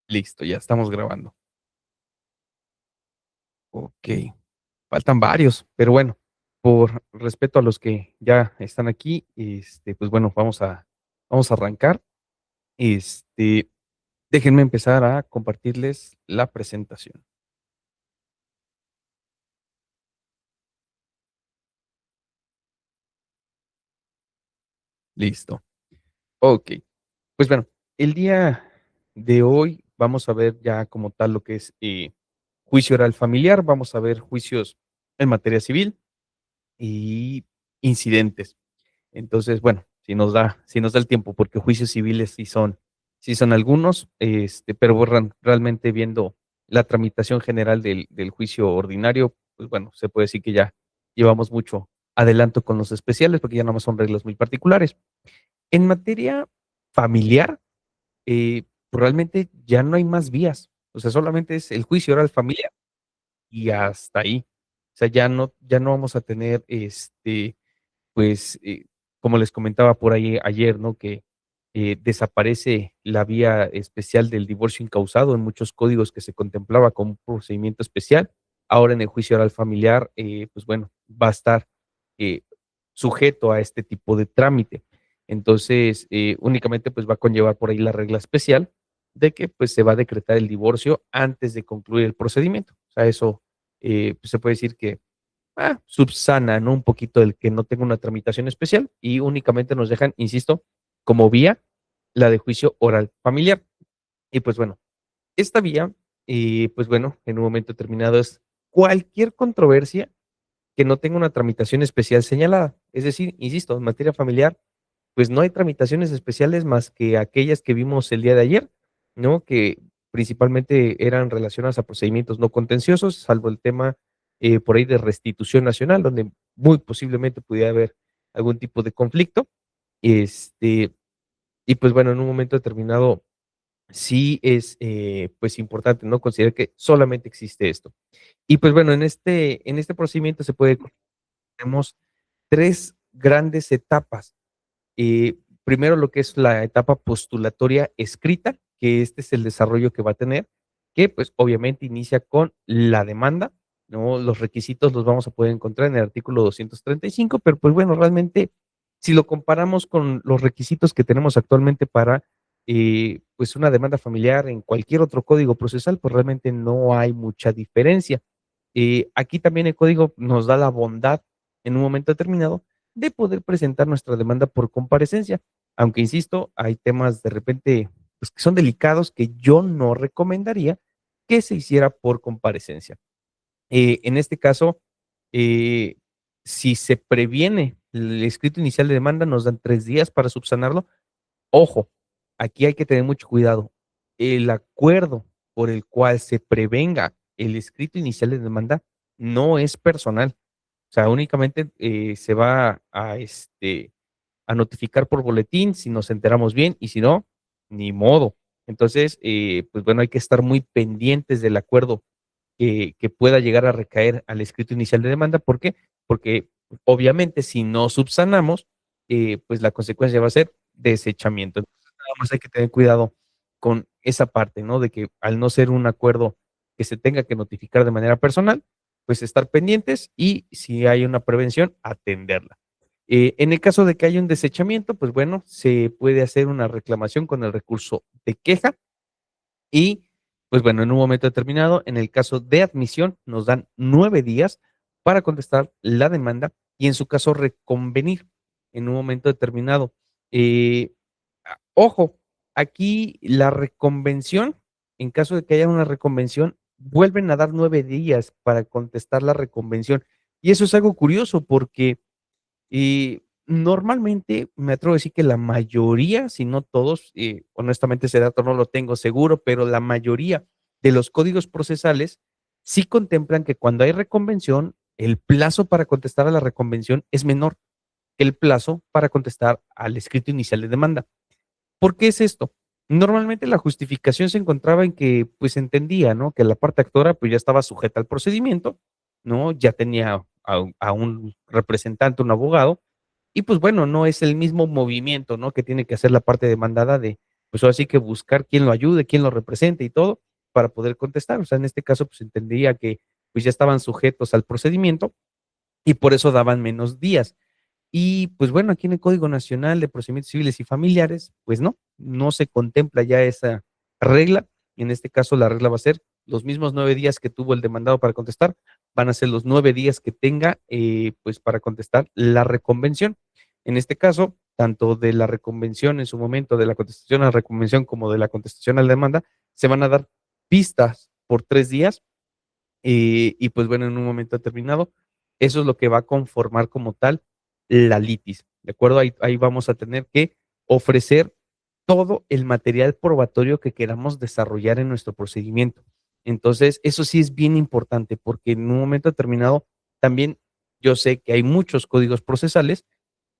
Listo, ya estamos grabando. Okey, faltan varios, pero bueno, por respeto a los que ya están aquí, pues bueno, vamos a arrancar. Este, Déjenme empezar a compartirles la presentación. Listo. Okey, pues bueno, el día de hoy vamos a ver ya como tal lo que es, juicio oral familiar, vamos a ver juicios en materia civil y incidentes. Entonces, bueno, si nos da el tiempo, porque juicios civiles sí son algunos, pero realmente viendo la tramitación general del juicio ordinario, pues bueno, se puede decir que ya llevamos mucho adelanto con los especiales, porque ya nada más son reglas muy particulares. En materia familiar, realmente ya no hay más vías, o sea, solamente es el juicio oral familiar y hasta ahí. O sea, ya no vamos a tener, pues, como les comentaba por ahí ayer, ¿no? Que, desaparece la vía especial del divorcio incausado en muchos códigos que se contemplaba como un procedimiento especial. Ahora en el juicio oral familiar, pues bueno, va a estar, eh, sujeto a este tipo de trámite. Entonces, únicamente, pues va a conllevar por ahí la regla especial de que, pues, se va a decretar el divorcio antes de concluir el procedimiento. O sea, eso, pues, se puede decir que subsana, ¿no? Un poquito el que no tenga una tramitación especial y únicamente nos dejan, insisto, como vía la de juicio oral familiar. Y pues bueno, esta vía, pues bueno, en un momento determinado es cualquier controversia que no tenga una tramitación especial señalada. Es decir, insisto, en materia familiar, pues no hay tramitaciones especiales más que aquellas que vimos el día de ayer, ¿no? Que principalmente eran relacionadas a procedimientos no contenciosos, salvo el tema, por ahí de restitución nacional, donde muy posiblemente pudiera haber algún tipo de conflicto. Este, y pues bueno, en un momento determinado sí es, pues importante, ¿no? Considerar que solamente existe esto. Y pues bueno, en este procedimiento tenemos 3 grandes etapas. Primero lo que es la etapa postulatoria escrita, que este es el desarrollo que va a tener, que pues obviamente inicia con la demanda, ¿no? Los requisitos los vamos a poder encontrar en el artículo 235, pero pues bueno, realmente si lo comparamos con los requisitos que tenemos actualmente para, pues una demanda familiar en cualquier otro código procesal, pues realmente no hay mucha diferencia. Aquí también el código nos da la bondad en un momento determinado de poder presentar nuestra demanda por comparecencia. Aunque insisto, hay temas de repente, pues, que son delicados que yo no recomendaría que se hiciera por comparecencia. En este caso, eh, si se previene el escrito inicial de demanda, nos dan 3 días para subsanarlo. Ojo, aquí hay que tener mucho cuidado. El acuerdo por el cual se prevenga el escrito inicial de demanda no es personal. O sea, únicamente, se va a notificar por boletín si nos enteramos bien y si no, ni modo. Entonces, pues bueno, hay que estar muy pendientes del acuerdo que pueda llegar a recaer al escrito inicial de demanda. ¿Por qué? Porque obviamente si no subsanamos, pues la consecuencia va a ser desechamiento. Entonces, nada más hay que tener cuidado con esa parte, ¿no? De que al no ser un acuerdo que se tenga que notificar de manera personal, pues estar pendientes y si hay una prevención, atenderla. En el caso de que haya un desechamiento, pues bueno, se puede hacer una reclamación con el recurso de queja y, pues bueno, en un momento determinado, en el caso de admisión, nos dan 9 días para contestar la demanda y, en su caso, reconvenir en un momento determinado. Eh, Ojo, aquí la reconvención, en caso de que haya una reconvención, vuelven a dar 9 días para contestar la reconvención. Y eso es algo curioso porque normalmente, me atrevo a decir que la mayoría, si no todos, honestamente ese dato no lo tengo seguro, pero la mayoría de los códigos procesales sí contemplan que cuando hay reconvención, el plazo para contestar a la reconvención es menor que el plazo para contestar al escrito inicial de demanda. ¿Por qué es esto? Normalmente la justificación se encontraba en que, pues, entendía, ¿no?, que la parte actora, pues, ya estaba sujeta al procedimiento, ¿no? Ya tenía a un representante, un abogado, y pues bueno, no es el mismo movimiento, ¿no?, que tiene que hacer la parte demandada de, pues ahora sí que buscar quién lo ayude, quién lo represente y todo para poder contestar. O sea, en este caso, pues entendía que pues ya estaban sujetos al procedimiento y por eso daban menos días. Y pues bueno, aquí en el Código Nacional de Procedimientos Civiles y Familiares, pues no, no se contempla ya esa regla. En este caso, la regla va a ser los mismos 9 días que tuvo el demandado para contestar, van a ser los 9 días que tenga pues para contestar la reconvención. En este caso, tanto de la reconvención en su momento, de la contestación a la reconvención como de la contestación a la demanda, se van a dar pistas por 3 días y pues bueno, en un momento determinado, eso es lo que va a conformar como tal la litis, ¿de acuerdo? Ahí vamos a tener que ofrecer todo el material probatorio que queramos desarrollar en nuestro procedimiento. Entonces, eso sí es bien importante porque en un momento determinado también yo sé que hay muchos códigos procesales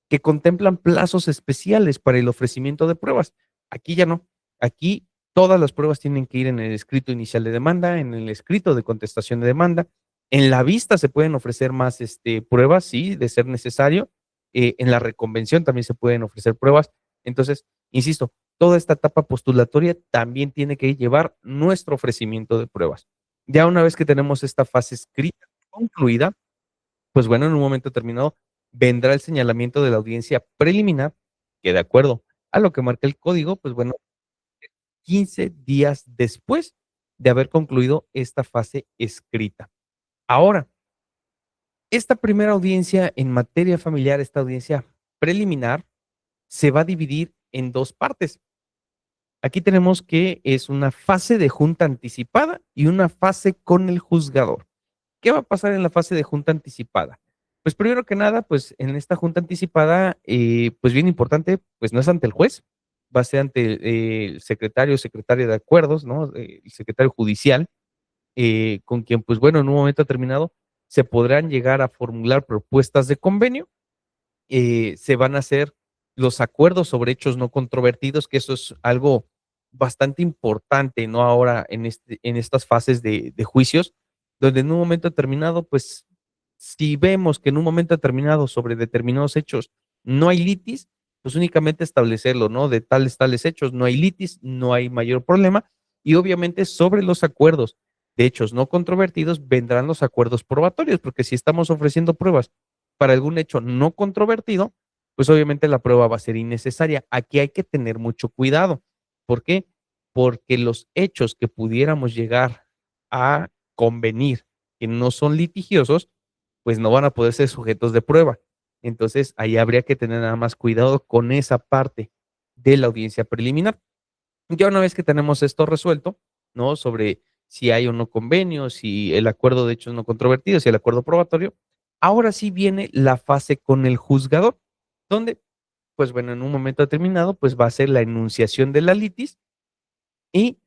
que contemplan plazos especiales para el ofrecimiento de pruebas. Aquí ya no. Aquí todas las pruebas tienen que ir en el escrito inicial de demanda, en el escrito de contestación de demanda. En la vista se pueden ofrecer más pruebas, sí, de ser necesario. En la reconvención también se pueden ofrecer pruebas. Entonces, insisto, toda esta etapa postulatoria también tiene que llevar nuestro ofrecimiento de pruebas. Ya una vez que tenemos esta fase escrita concluida, pues bueno, en un momento determinado vendrá el señalamiento de la audiencia preliminar, que de acuerdo a lo que marca el código, pues bueno, 15 días después de haber concluido esta fase escrita. Ahora, esta primera audiencia en materia familiar, esta audiencia preliminar, se va a dividir en 2 partes. Aquí tenemos que es una fase de junta anticipada y una fase con el juzgador. ¿Qué va a pasar en la fase de junta anticipada? Pues primero que nada, pues en esta junta anticipada, pues bien importante, pues no es ante el juez, va a ser ante el secretario o secretaria de acuerdos, ¿no? El secretario judicial, con quien, pues bueno, en un momento determinado se podrán llegar a formular propuestas de convenio, se van a hacer los acuerdos sobre hechos no controvertidos, que eso es algo bastante importante, ¿no? Ahora en estas fases de juicios, donde en un momento determinado, pues, si vemos que en un momento determinado sobre determinados hechos no hay litis, pues únicamente establecerlo, ¿no? De tales hechos, no hay litis, no hay mayor problema, y obviamente sobre los acuerdos de hechos no controvertidos vendrán los acuerdos probatorios, porque si estamos ofreciendo pruebas para algún hecho no controvertido, pues obviamente la prueba va a ser innecesaria. Aquí hay que tener mucho cuidado. ¿Por qué? Porque los hechos que pudiéramos llegar a convenir que no son litigiosos, pues no van a poder ser sujetos de prueba. Entonces, ahí habría que tener nada más cuidado con esa parte de la audiencia preliminar. Ya una vez que tenemos esto resuelto, ¿no? Sobre si hay o no convenio, si el acuerdo de hechos no controvertidos, si el acuerdo probatorio, ahora sí viene la fase con el juzgador, donde, pues bueno, en un momento determinado, pues va a ser la enunciación de la litis y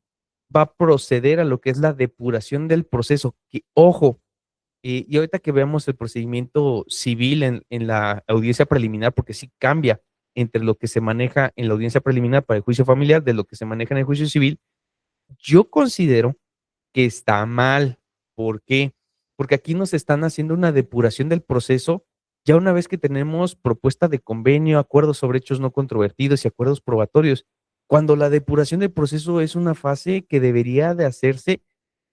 va a proceder a lo que es la depuración del proceso. Que, ojo, y ahorita que veamos el procedimiento civil en la audiencia preliminar, porque sí cambia entre lo que se maneja en la audiencia preliminar para el juicio familiar de lo que se maneja en el juicio civil, yo considero que está mal. ¿Por qué? Porque aquí nos están haciendo una depuración del proceso ya una vez que tenemos propuesta de convenio, acuerdos sobre hechos no controvertidos y acuerdos probatorios, cuando la depuración del proceso es una fase que debería de hacerse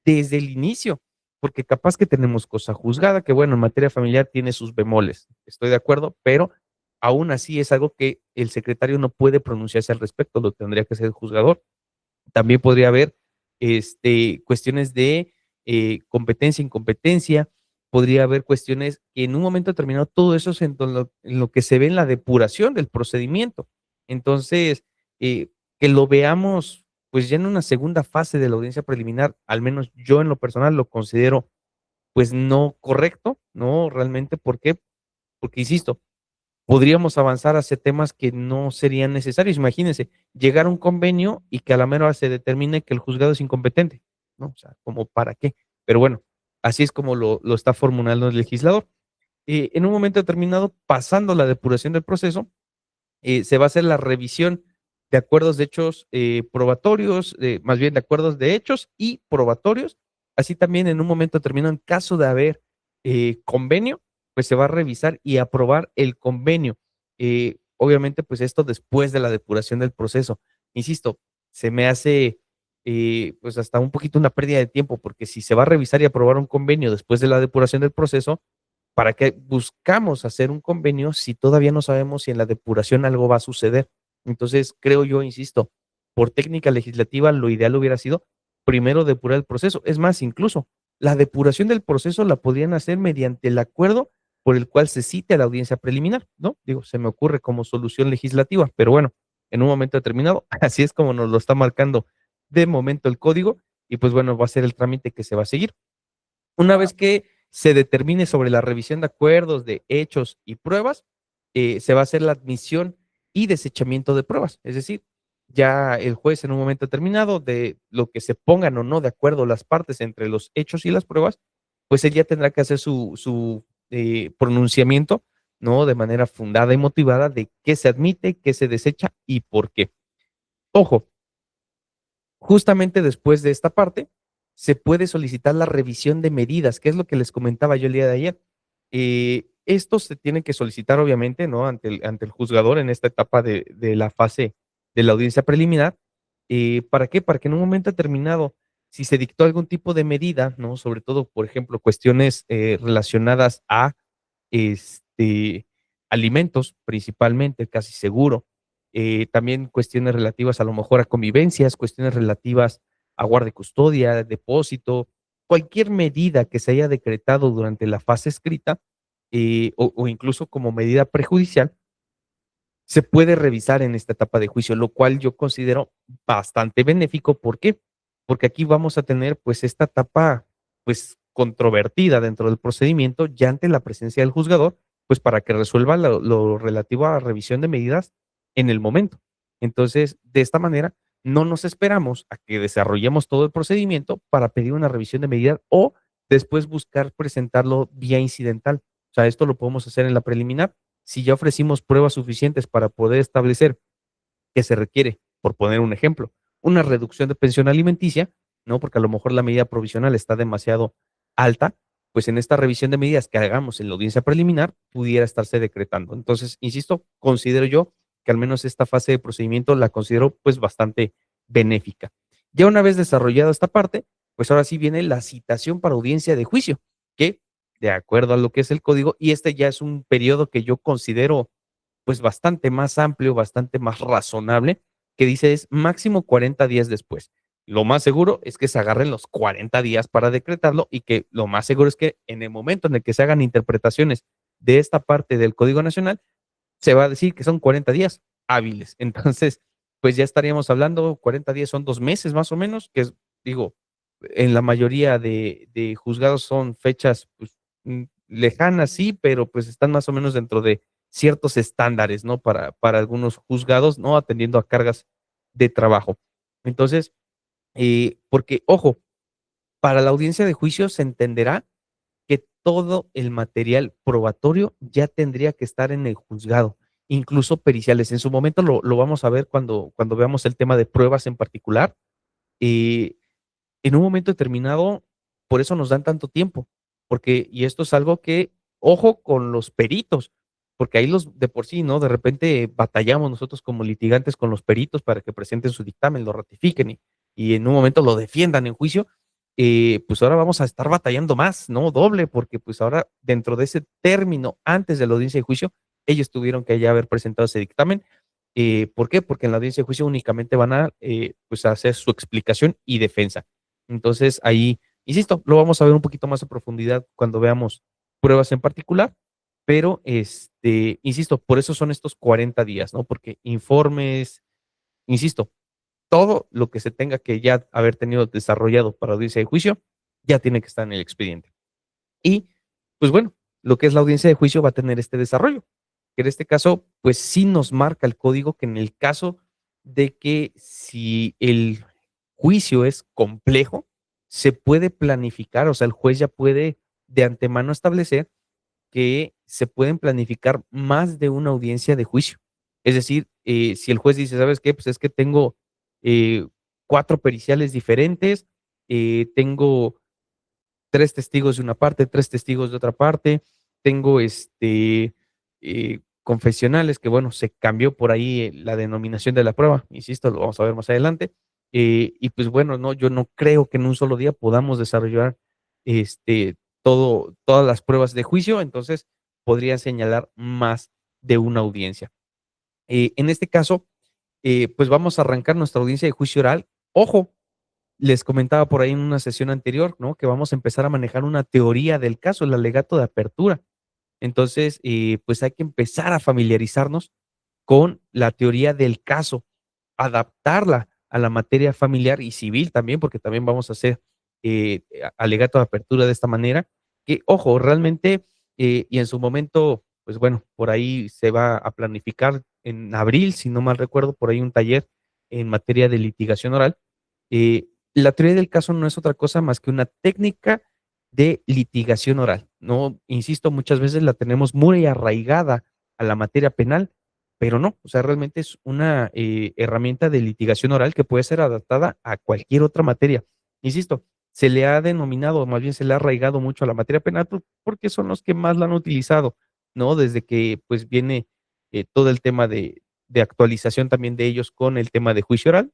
desde el inicio, porque capaz que tenemos cosa juzgada, que bueno, en materia familiar tiene sus bemoles, estoy de acuerdo, pero aún así es algo que el secretario no puede pronunciarse al respecto, lo tendría que hacer el juzgador. También podría haber cuestiones de competencia, incompetencia, podría haber cuestiones que en un momento determinado todo eso es en lo que se ve en la depuración del procedimiento. Entonces, que lo veamos pues ya en una segunda fase de la audiencia preliminar, al menos yo en lo personal lo considero pues no correcto, no realmente, ¿por qué? Porque insisto, podríamos avanzar hacia temas que no serían necesarios. Imagínense, llegar a un convenio y que a la mera hora se determine que el juzgado es incompetente, ¿no? O sea, ¿como para qué? Pero bueno, así es como lo está formulando el legislador. En un momento determinado, pasando la depuración del proceso, se va a hacer la revisión de acuerdos de hechos probatorios, más bien de acuerdos de hechos y probatorios. Así también en un momento determinado, en caso de haber convenio, pues se va a revisar y aprobar el convenio. Obviamente, pues esto después de la depuración del proceso. Insisto, se me hace, pues, hasta un poquito una pérdida de tiempo, porque si se va a revisar y aprobar un convenio después de la depuración del proceso, ¿para qué buscamos hacer un convenio si todavía no sabemos si en la depuración algo va a suceder? Entonces, creo yo, insisto, por técnica legislativa, lo ideal hubiera sido primero depurar el proceso. Es más, incluso la depuración del proceso la podrían hacer mediante el acuerdo por el cual se cite a la audiencia preliminar, ¿no? Digo, se me ocurre como solución legislativa, pero bueno, en un momento determinado, así es como nos lo está marcando de momento el código y pues bueno, va a ser el trámite que se va a seguir. Una vez que se determine sobre la revisión de acuerdos, de hechos y pruebas, se va a hacer la admisión y desechamiento de pruebas. Es decir, ya el juez en un momento determinado de lo que se pongan o no de acuerdo las partes entre los hechos y las pruebas, pues él ya tendrá que hacer su pronunciamiento, ¿no? De manera fundada y motivada de qué se admite, qué se desecha y por qué. Ojo, justamente después de esta parte, se puede solicitar la revisión de medidas, que es lo que les comentaba yo el día de ayer. Esto se tiene que solicitar, obviamente, ¿no? Ante el juzgador en esta etapa de la fase de la audiencia preliminar. ¿Para qué? Para que en un momento determinado, si se dictó algún tipo de medida, ¿no? Sobre todo, por ejemplo, cuestiones relacionadas a este, alimentos, principalmente, casi seguro, también cuestiones relativas a lo mejor a convivencias, cuestiones relativas a guardia y custodia, depósito, cualquier medida que se haya decretado durante la fase escrita o incluso como medida prejudicial, se puede revisar en esta etapa de juicio, lo cual yo considero bastante benéfico. ¿Por qué? Porque aquí vamos a tener pues esta etapa pues controvertida dentro del procedimiento ya ante la presencia del juzgador, pues para que resuelva lo relativo a la revisión de medidas en el momento. Entonces, de esta manera, no nos esperamos a que desarrollemos todo el procedimiento para pedir una revisión de medidas o después buscar presentarlo vía incidental. O sea, esto lo podemos hacer en la preliminar si ya ofrecimos pruebas suficientes para poder establecer que se requiere, por poner un ejemplo, una reducción de pensión alimenticia, ¿no? Porque a lo mejor la medida provisional está demasiado alta, pues en esta revisión de medidas que hagamos en la audiencia preliminar pudiera estarse decretando. Entonces, insisto, considero yo que al menos esta fase de procedimiento la considero pues bastante benéfica. Ya una vez desarrollada esta parte, pues ahora sí viene la citación para audiencia de juicio, que de acuerdo a lo que es el código, y este ya es un periodo que yo considero pues bastante más amplio, bastante más razonable, que dice es máximo 40 días después. Lo más seguro es que se agarren los 40 días para decretarlo y que lo más seguro es que en el momento en el que se hagan interpretaciones de esta parte del Código Nacional, se va a decir que son 40 días hábiles. Entonces, pues ya estaríamos hablando, 40 días son 2 meses más o menos, que es, digo, en la mayoría de juzgados son fechas pues, lejanas, sí, pero pues están más o menos dentro de ciertos estándares, ¿no? Para algunos juzgados, ¿no? Atendiendo a cargas de trabajo. Entonces, porque, ojo, para la audiencia de juicio se entenderá que todo el material probatorio ya tendría que estar en el juzgado, incluso periciales. En su momento lo vamos a ver cuando veamos el tema de pruebas en particular. Eh, en un momento determinado, por eso nos dan tanto tiempo, porque, y esto es algo que, ojo con los peritos, porque ahí los de por sí, ¿no? De repente batallamos nosotros como litigantes con los peritos para que presenten su dictamen, lo ratifiquen y en un momento lo defiendan en juicio. Pues ahora vamos a estar batallando más, ¿no? Doble, porque pues ahora dentro de ese término antes de la audiencia de juicio, ellos tuvieron que ya haber presentado ese dictamen. ¿Por qué? Porque en la audiencia de juicio únicamente van a pues a hacer su explicación y defensa. Entonces ahí, insisto, lo vamos a ver un poquito más a profundidad cuando veamos pruebas en particular, pero insisto, por eso son estos 40 días, ¿no? Porque informes, insisto, todo lo que se tenga que ya haber tenido desarrollado para audiencia de juicio ya tiene que estar en el expediente. Y, pues bueno, lo que es la audiencia de juicio va a tener este desarrollo, que en este caso, pues sí nos marca el código que en el caso de que si el juicio es complejo, se puede planificar, o sea, el juez ya puede de antemano establecer que se pueden planificar más de una audiencia de juicio. Es decir, si el juez dice, ¿sabes qué? Pues es que tengo 4 periciales diferentes, tengo 3 testigos de una parte, 3 testigos de otra parte, tengo confesionales que, bueno, se cambió por ahí la denominación de la prueba, insisto, lo vamos a ver más adelante. Y pues bueno, no, yo no creo que en un solo día podamos desarrollar todas las pruebas de juicio, entonces podría señalar más de una audiencia. En este caso, pues vamos a arrancar nuestra audiencia de juicio oral. Ojo, les comentaba por ahí en una sesión anterior, ¿no? Que vamos a empezar a manejar una teoría del caso, el alegato de apertura. Entonces, pues hay que empezar a familiarizarnos con la teoría del caso, adaptarla a la materia familiar y civil también, porque también vamos a hacer alegato de apertura de esta manera, que ojo, realmente, y en su momento, pues bueno, por ahí se va a planificar en abril, si no mal recuerdo, por ahí un taller en materia de litigación oral. La teoría del caso no es otra cosa más que una técnica de litigación oral. No, insisto, muchas veces la tenemos muy arraigada a la materia penal, pero no, o sea, realmente es una herramienta de litigación oral que puede ser adaptada a cualquier otra materia. Insisto, se le ha denominado, o más bien se le ha arraigado mucho a la materia penal porque son los que más la han utilizado, ¿no? Desde que pues viene todo el tema de actualización también de ellos con el tema de juicio oral.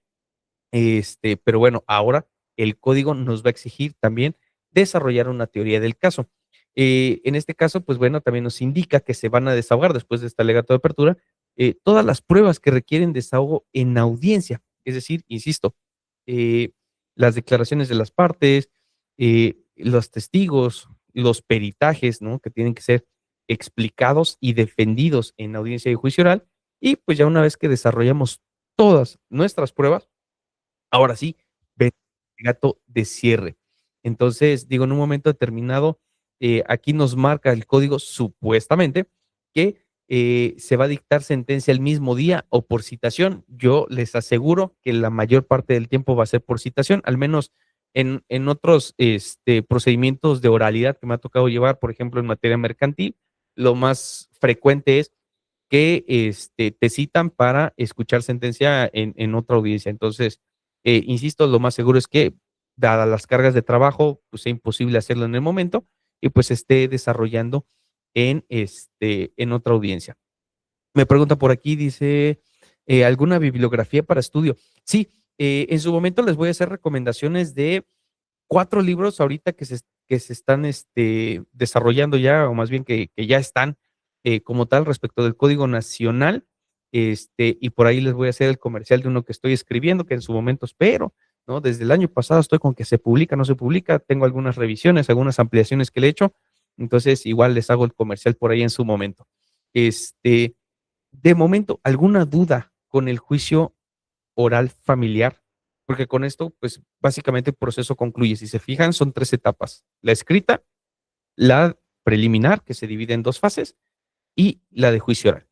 Pero bueno, ahora el código nos va a exigir también desarrollar una teoría del caso. En este caso, pues bueno, también nos indica que se van a desahogar después de este alegato de apertura todas las pruebas que requieren desahogo en audiencia. Es decir, insisto, eh, las declaraciones de las partes, los testigos, los peritajes, ¿no? Que tienen que ser explicados y defendidos en audiencia de juicio oral. Y pues ya una vez que desarrollamos todas nuestras pruebas, ahora sí, ve el gato de cierre. Entonces, digo, en un momento determinado, aquí nos marca el código supuestamente que se va a dictar sentencia el mismo día o por citación. Yo les aseguro que la mayor parte del tiempo va a ser por citación, al menos en otros procedimientos de oralidad que me ha tocado llevar, por ejemplo, en materia mercantil, lo más frecuente es que te citan para escuchar sentencia en otra audiencia. Entonces, insisto, lo más seguro es que, dadas las cargas de trabajo, pues sea imposible hacerlo en el momento y pues esté desarrollando en otra audiencia. Me pregunta por aquí, dice, ¿alguna bibliografía para estudio? Sí, en su momento les voy a hacer recomendaciones de 4 libros ahorita que se están desarrollando ya, o más bien que ya están como tal respecto del Código Nacional. Y por ahí les voy a hacer el comercial de uno que estoy escribiendo, que en su momento espero, ¿no? Desde el año pasado estoy con que se publica, no se publica, tengo algunas revisiones, algunas ampliaciones que le he hecho, entonces igual les hago el comercial por ahí en su momento. Este, de momento, ¿alguna duda con el juicio oral familiar? Porque con esto, pues básicamente el proceso concluye. Si se fijan, son 3 etapas: la escrita, la preliminar, que se divide en 2 fases, y la de juicio oral.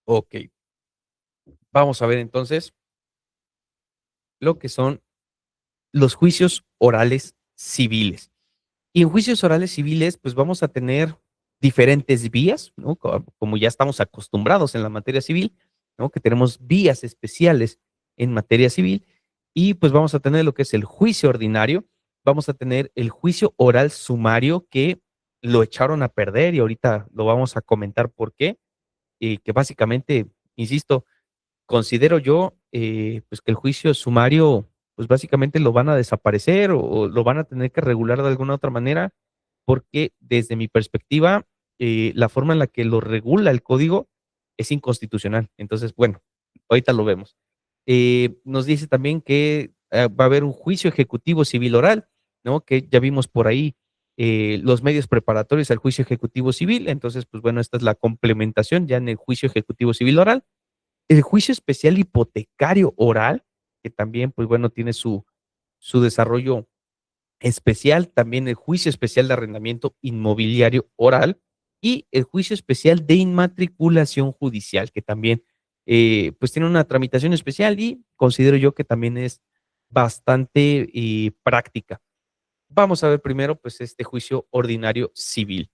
Ok, vamos a ver entonces lo que son los juicios orales civiles. Y en juicios orales civiles, pues vamos a tener diferentes vías, ¿no? Como ya estamos acostumbrados en la materia civil, ¿no? Que tenemos vías especiales en materia civil y pues vamos a tener lo que es el juicio ordinario, vamos a tener el juicio oral sumario que lo echaron a perder y ahorita lo vamos a comentar por qué, y que básicamente, insisto, considero yo, pues, que el juicio sumario, pues, básicamente lo van a desaparecer o lo van a tener que regular de alguna otra manera, porque desde mi perspectiva, la forma en la que lo regula el código es inconstitucional. Entonces, bueno, ahorita lo vemos. Nos dice también que, va a haber un juicio ejecutivo civil oral, ¿no? Que ya vimos por ahí, los medios preparatorios al juicio ejecutivo civil. Entonces, pues, bueno, esta es la complementación ya en el juicio ejecutivo civil oral. El juicio especial hipotecario oral, que también, pues bueno, tiene su desarrollo especial, también el juicio especial de arrendamiento inmobiliario oral y el juicio especial de inmatriculación judicial, que también, pues tiene una tramitación especial y considero yo que también es bastante práctica. Vamos a ver primero, pues, este juicio ordinario civil.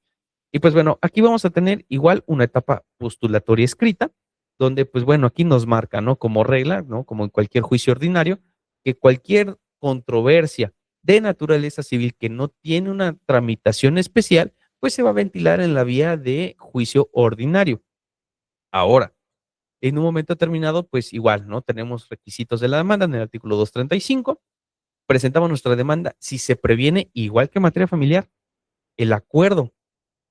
Y pues bueno, aquí vamos a tener igual una etapa postulatoria escrita, donde pues bueno, aquí nos marca, ¿no? Como regla, ¿no? Como en cualquier juicio ordinario, que cualquier controversia de naturaleza civil que no tiene una tramitación especial, pues se va a ventilar en la vía de juicio ordinario. Ahora, en un momento determinado, pues igual, ¿no? Tenemos requisitos de la demanda en el artículo 235, presentamos nuestra demanda. Si se previene, igual que en materia familiar, el acuerdo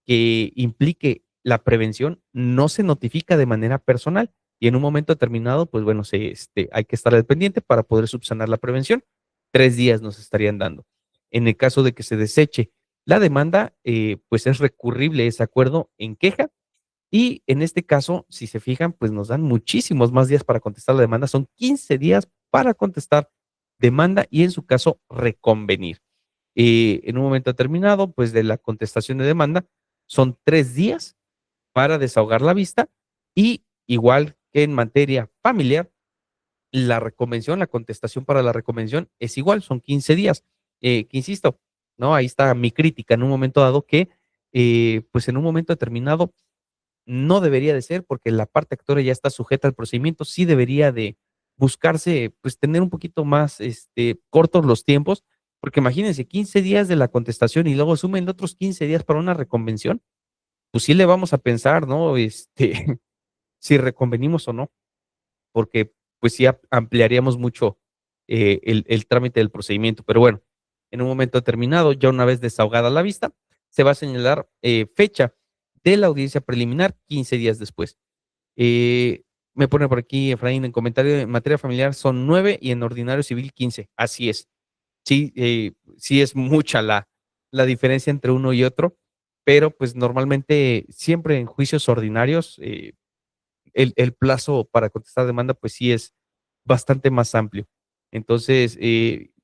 que implique la prevención no se notifica de manera personal y en un momento determinado, pues bueno, hay que estar al pendiente para poder subsanar la prevención. 3 días nos estarían dando. En el caso de que se deseche la demanda, pues es recurrible ese acuerdo en queja y en este caso, si se fijan, pues nos dan muchísimos más días para contestar la demanda. Son 15 días para contestar demanda y en su caso reconvenir. En un momento determinado, pues de la contestación de demanda, son 3 días para desahogar la vista y igual que en materia familiar, la reconvención, la contestación para la reconvención es igual, son 15 días. Que insisto, ¿no? Ahí está mi crítica en un momento dado que, pues en un momento determinado no debería de ser porque la parte actora ya está sujeta al procedimiento, sí debería de buscarse, pues, tener un poquito más, cortos los tiempos, porque imagínense, 15 días de la contestación y luego sumen otros 15 días para una reconvención, pues sí le vamos a pensar, ¿no? Si reconvenimos o no, porque, pues, sí ampliaríamos mucho, el trámite del procedimiento. Pero bueno, en un momento determinado, ya una vez desahogada la vista, se va a señalar, fecha de la audiencia preliminar 15 días después. Eh, Me pone por aquí Efraín en comentario, en materia familiar son 9 y en ordinario civil 15. Así es. Sí, sí es mucha la diferencia entre uno y otro, pero pues normalmente siempre en juicios ordinarios el plazo para contestar demanda pues sí es bastante más amplio. Entonces,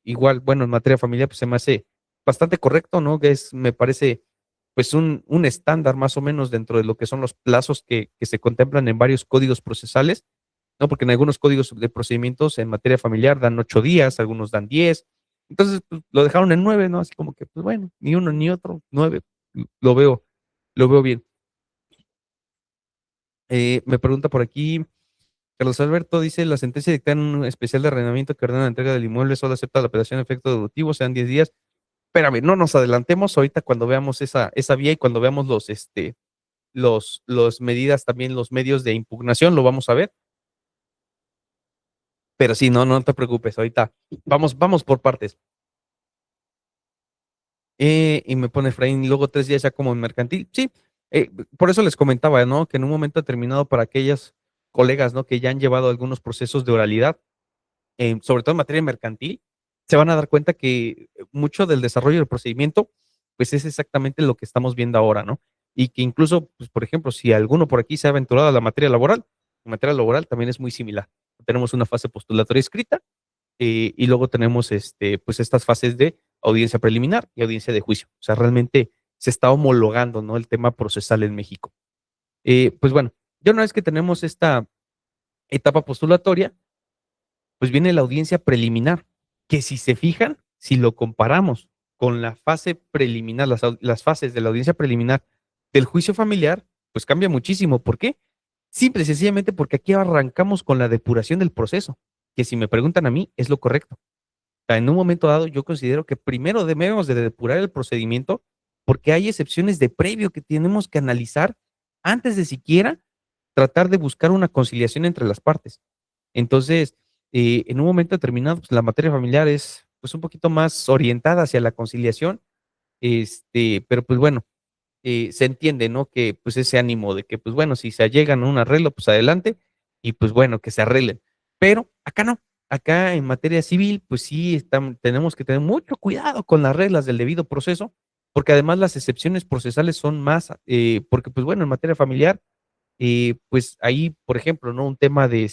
igual, bueno, en materia familiar pues se me hace bastante correcto, ¿no? Que es, me parece pues un estándar más o menos dentro de lo que son los plazos que se contemplan en varios códigos procesales, ¿no? Porque en algunos códigos de procedimientos en materia familiar dan 8 días, algunos dan 10. Entonces, pues, lo dejaron en 9, ¿no? Así como que, pues bueno, ni uno ni otro, 9, lo veo, lo veo bien. Me pregunta por aquí, Carlos Alberto dice, la sentencia dictada en un especial de arrendamiento que ordena la entrega del inmueble solo acepta la operación de efecto deductivo, sean 10 días. Espérame, no nos adelantemos ahorita cuando veamos esa vía y cuando veamos los medidas, también los medios de impugnación, lo vamos a ver. Pero sí, no te preocupes, ahorita vamos por partes. Y me pone Efraín, y luego 3 días ya como en mercantil. Sí, por eso les comentaba, ¿no? Que en un momento determinado para aquellas colegas, ¿no? Que ya han llevado algunos procesos de oralidad, sobre todo en materia mercantil, se van a dar cuenta que mucho del desarrollo del procedimiento, pues es exactamente lo que estamos viendo ahora, ¿no? Y que incluso, pues, por ejemplo, si alguno por aquí se ha aventurado a la materia laboral también es muy similar. Tenemos una fase postulatoria escrita y luego tenemos pues estas fases de audiencia preliminar y audiencia de juicio. O sea, realmente se está homologando, ¿no? El tema procesal en México. Pues bueno, ya una vez que tenemos esta etapa postulatoria, pues viene la audiencia preliminar, que si se fijan, si lo comparamos con la fase preliminar, las fases de la audiencia preliminar del juicio familiar, pues cambia muchísimo. ¿Por qué? Simple y sencillamente porque aquí arrancamos con la depuración del proceso, que si me preguntan a mí, es lo correcto. O sea, en un momento dado, yo considero que primero debemos de depurar el procedimiento porque hay excepciones de previo que tenemos que analizar antes de siquiera tratar de buscar una conciliación entre las partes. Entonces, en un momento determinado, pues la materia familiar es pues un poquito más orientada hacia la conciliación, pero pues bueno, se entiende, ¿no? Que pues ese ánimo de que pues bueno, si se llegan a un arreglo, pues adelante y pues bueno, que se arreglen. Pero acá no, acá en materia civil, pues sí tenemos que tener mucho cuidado con las reglas del debido proceso, porque además las excepciones procesales son más, porque pues bueno, en materia familiar pues ahí, por ejemplo, ¿no? Un tema de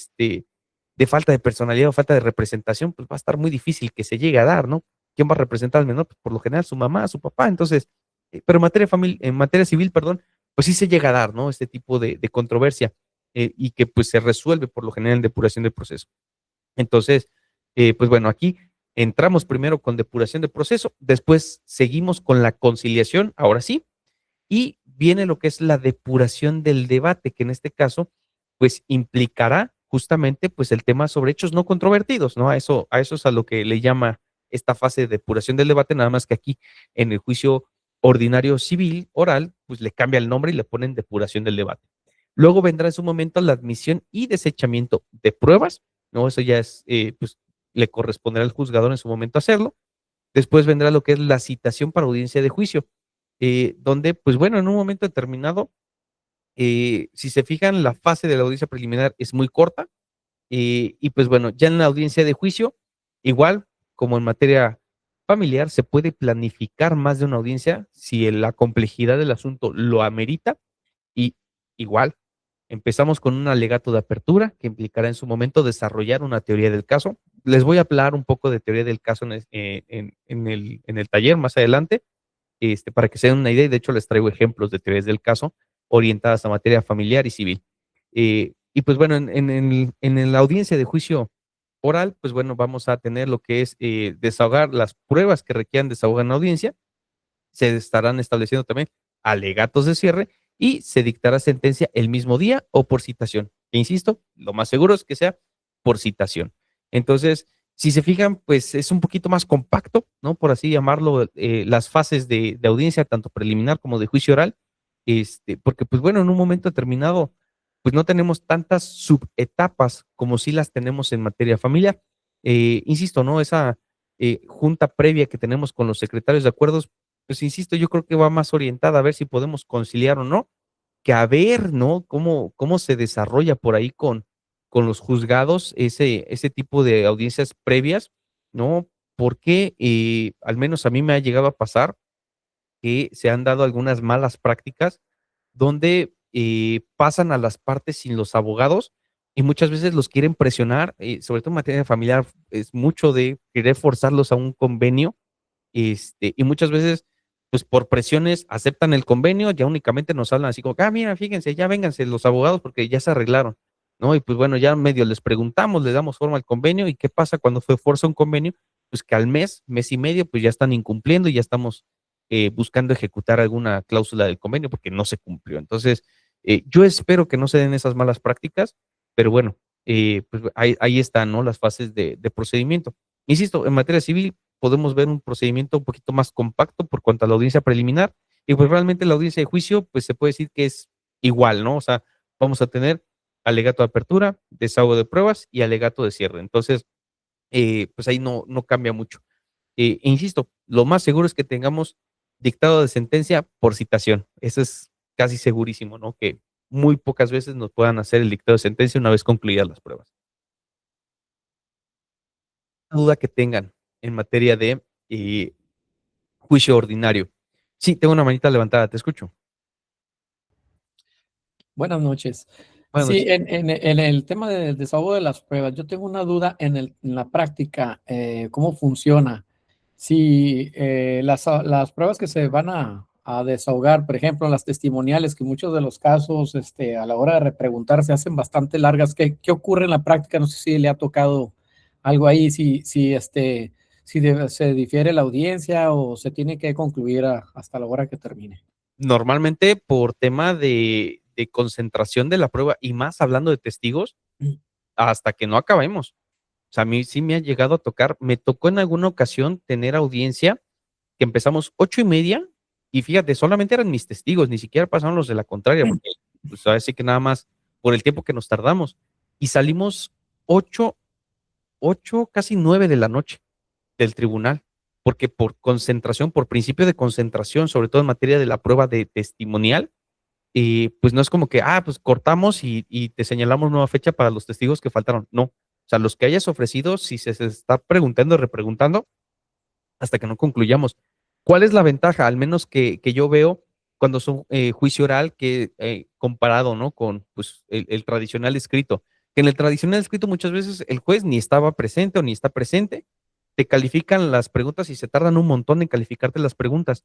falta de personalidad o falta de representación, pues va a estar muy difícil que se llegue a dar, ¿no? ¿Quién va a representar al menor? Pues por lo general su mamá, su papá. Entonces, pero en materia civil, perdón, pues sí se llega a dar, ¿no? Este tipo de controversia y que pues se resuelve por lo general en depuración de proceso. Entonces, pues bueno, aquí entramos primero con depuración de proceso, después seguimos con la conciliación, ahora sí, y viene lo que es la depuración del debate, que en este caso, pues implicará justamente pues el tema sobre hechos no controvertidos, ¿no? A eso es a lo que le llama esta fase de depuración del debate, nada más que aquí en el juicio ordinario civil oral, pues le cambia el nombre y le ponen depuración del debate. Luego vendrá en su momento la admisión y desechamiento de pruebas, ¿no? Eso ya es, pues, le corresponderá al juzgador en su momento hacerlo. Después vendrá lo que es la citación para audiencia de juicio, donde, pues bueno, en un momento determinado, si se fijan, la fase de la audiencia preliminar es muy corta, y pues bueno, ya en la audiencia de juicio, igual como en materia familiar, se puede planificar más de una audiencia si la complejidad del asunto lo amerita. Y igual, empezamos con un alegato de apertura que implicará en su momento desarrollar una teoría del caso. Les voy a hablar un poco de teoría del caso en el taller más adelante, para que se den una idea, y de hecho les traigo ejemplos de teorías del caso orientadas a materia familiar y civil. Y pues bueno, en la audiencia de juicio oral, pues bueno, vamos a tener lo que es desahogar las pruebas que requieran desahogar en la audiencia. Se estarán estableciendo también alegatos de cierre y se dictará sentencia el mismo día o por citación. E insisto, lo más seguro es que sea por citación. Entonces, si se fijan, pues es un poquito más compacto, ¿no? Por así llamarlo, las fases de audiencia, tanto preliminar como de juicio oral, porque pues bueno, en un momento determinado, pues no tenemos tantas subetapas como si las tenemos en materia familiar. Insisto, ¿no? Esa junta previa que tenemos con los secretarios de acuerdos, pues insisto, yo creo que va más orientada a ver si podemos conciliar o no, que a ver, ¿no? Cómo se desarrolla por ahí con los juzgados ese tipo de audiencias previas, ¿no? Porque al menos a mí me ha llegado a pasar que se han dado algunas malas prácticas donde pasan a las partes sin los abogados y muchas veces los quieren presionar, sobre todo en materia familiar, es mucho de querer forzarlos a un convenio, y muchas veces, pues por presiones aceptan el convenio, ya únicamente nos hablan así como, mira, fíjense, ya vénganse los abogados porque ya se arreglaron, ¿no? Y pues bueno, ya medio les preguntamos, les damos forma al convenio, ¿y qué pasa cuando fue fuerza un convenio? Pues que al mes y medio, pues ya están incumpliendo y ya estamos buscando ejecutar alguna cláusula del convenio porque no se cumplió. Entonces, yo espero que no se den esas malas prácticas, pero bueno, pues ahí están, ¿no? Las fases de procedimiento. Insisto, en materia civil podemos ver un procedimiento un poquito más compacto por cuanto a la audiencia preliminar, y pues realmente la audiencia de juicio, pues se puede decir que es igual, ¿no? O sea, vamos a tener alegato de apertura, desahogo de pruebas y alegato de cierre. Entonces, pues ahí no cambia mucho. E insisto, lo más seguro es que tengamos dictado de sentencia por citación. Eso es casi segurísimo, ¿no? Que muy pocas veces nos puedan hacer el dictado de sentencia una vez concluidas las pruebas. Duda que tengan en materia de juicio ordinario. Sí, tengo una manita levantada, te escucho. Buenas noches. Buenas Sí, noches. en el tema del desahogo de las pruebas, yo tengo una duda en la práctica, ¿cómo funciona? Si las pruebas que se van a desahogar, por ejemplo, las testimoniales, que muchos de los casos, a la hora de repreguntar se hacen bastante largas, ¿qué ocurre en la práctica? No sé si le ha tocado algo ahí, si se difiere la audiencia o se tiene que concluir hasta la hora que termine. Normalmente por tema de concentración de la prueba y más hablando de testigos, hasta que no acabemos. O sea, a mí sí me ha llegado a tocar, me tocó en alguna ocasión tener audiencia que empezamos 8:30 y fíjate, solamente eran mis testigos, ni siquiera pasaron los de la contraria, porque pues ahora sí que nada más por el tiempo que nos tardamos y salimos 8, 8, casi 9 de la noche del tribunal, porque por concentración, por principio de concentración, sobre todo en materia de la prueba de testimonial, pues no es como que, pues cortamos y te señalamos nueva fecha para los testigos que faltaron. No. O sea, los que hayas ofrecido, si se está preguntando, repreguntando, hasta que no concluyamos. ¿Cuál es la ventaja? Al menos que yo veo cuando son juicio oral, que comparado, ¿no? Con pues, el tradicional escrito. Que en el tradicional escrito muchas veces el juez ni estaba presente o ni está presente, te califican las preguntas y se tardan un montón en calificarte las preguntas.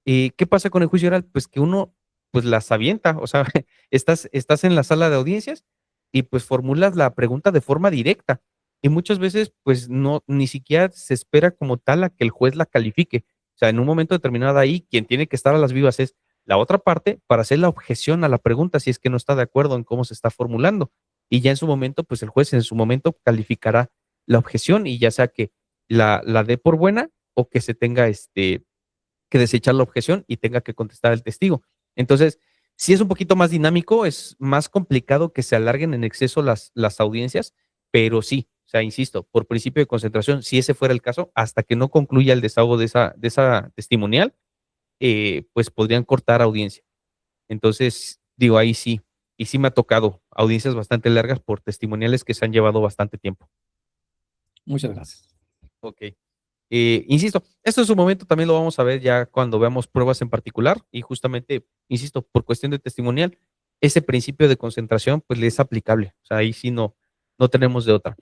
¿Qué pasa con el juicio oral? Pues que uno pues las avienta, o sea, estás en la sala de audiencias y pues formulas la pregunta de forma directa. Y muchas veces pues no, ni siquiera se espera como tal a que el juez la califique. O sea, en un momento determinado ahí, quien tiene que estar a las vivas es la otra parte para hacer la objeción a la pregunta si es que no está de acuerdo en cómo se está formulando. Y ya en su momento, pues el juez en su momento calificará la objeción y ya sea que la dé por buena o que se tenga que desechar la objeción y tenga que contestar el testigo. Entonces, Sí es un poquito más dinámico, es más complicado que se alarguen en exceso las audiencias, pero sí, o sea, insisto, por principio de concentración, si ese fuera el caso, hasta que no concluya el desahogo de esa testimonial, pues podrían cortar audiencia. Entonces, digo, ahí sí, y sí me ha tocado audiencias bastante largas por testimoniales que se han llevado bastante tiempo. Muchas gracias. Ok. Insisto, esto en su momento también lo vamos a ver ya cuando veamos pruebas en particular y justamente, insisto, por cuestión de testimonial, ese principio de concentración pues le es aplicable. O sea, ahí sí no tenemos de otra.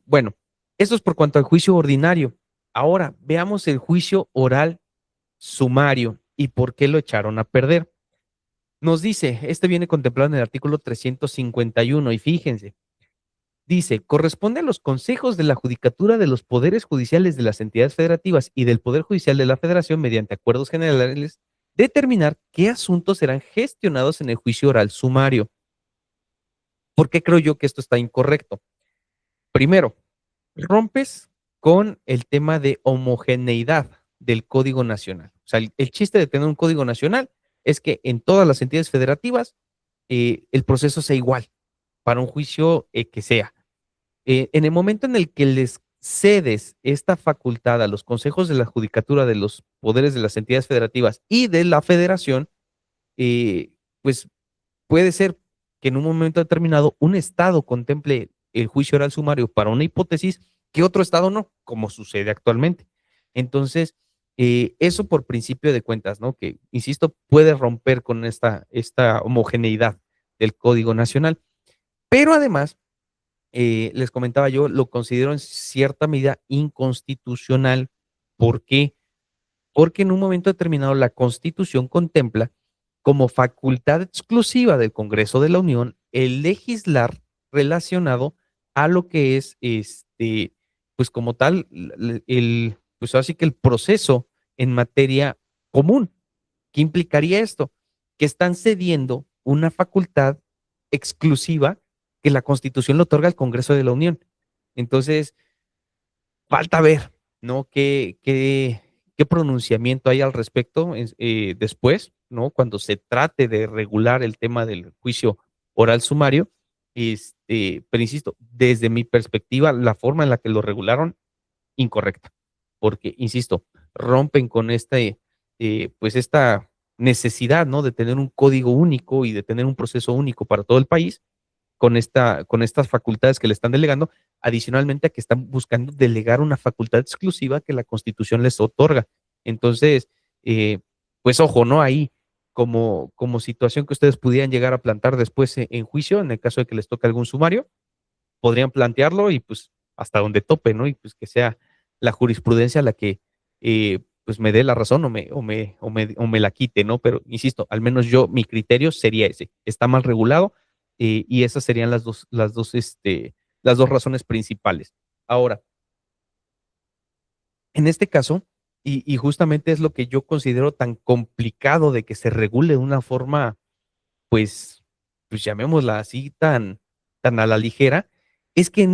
Bueno, eso es por cuanto al juicio ordinario. Ahora, veamos el juicio oral sumario y por qué lo echaron a perder. Nos dice, este viene contemplado en el artículo 351 y fíjense, dice, corresponde a los consejos de la judicatura de los poderes judiciales de las entidades federativas y del Poder Judicial de la Federación mediante acuerdos generales determinar qué asuntos serán gestionados en el juicio oral sumario. ¿Por qué creo yo que esto está incorrecto? Primero, rompes con el tema de homogeneidad del Código Nacional. O sea, el chiste de tener un Código Nacional es que en todas las entidades federativas el proceso sea igual para un juicio que sea. En el momento en el que les cedes esta facultad a los consejos de la judicatura de los poderes de las entidades federativas y de la federación, pues puede ser que en un momento determinado un estado contemple el juicio oral sumario para una hipótesis que otro estado no, como sucede actualmente. Entonces, eso por principio de cuentas, ¿no? Que, insisto, puede romper con esta homogeneidad del Código Nacional. Pero además, les comentaba yo, lo considero en cierta medida inconstitucional. ¿Por qué? Porque en un momento determinado la Constitución contempla como facultad exclusiva del Congreso de la Unión el legislar relacionado a lo que es pues como tal, pues así que el proceso en materia común. ¿Qué implicaría esto? Que están cediendo una facultad exclusiva que la Constitución le otorga al Congreso de la Unión. Entonces, falta ver, ¿no? ¿Qué pronunciamiento hay al respecto después, ¿no? Cuando se trate de regular el tema del juicio oral sumario. Pero insisto, desde mi perspectiva, la forma en la que lo regularon, incorrecta. Porque, insisto, rompen con pues esta necesidad, ¿no? De tener un código único y de tener un proceso único para todo el país con estas facultades que le están delegando, adicionalmente a que están buscando delegar una facultad exclusiva que la Constitución les otorga. Entonces, pues ojo, ¿no? Ahí, como situación que ustedes pudieran llegar a plantar después en juicio, en el caso de que les toque algún sumario, podrían plantearlo y pues hasta donde tope, ¿no? Y pues que sea la jurisprudencia la que pues me dé la razón o me la quite, ¿no? Pero insisto, al menos yo, mi criterio sería ese. Está mal regulado y esas serían las dos razones principales. Ahora, en este caso, y justamente es lo que yo considero tan complicado de que se regule de una forma, pues, pues llamémosla así, tan a la ligera, es que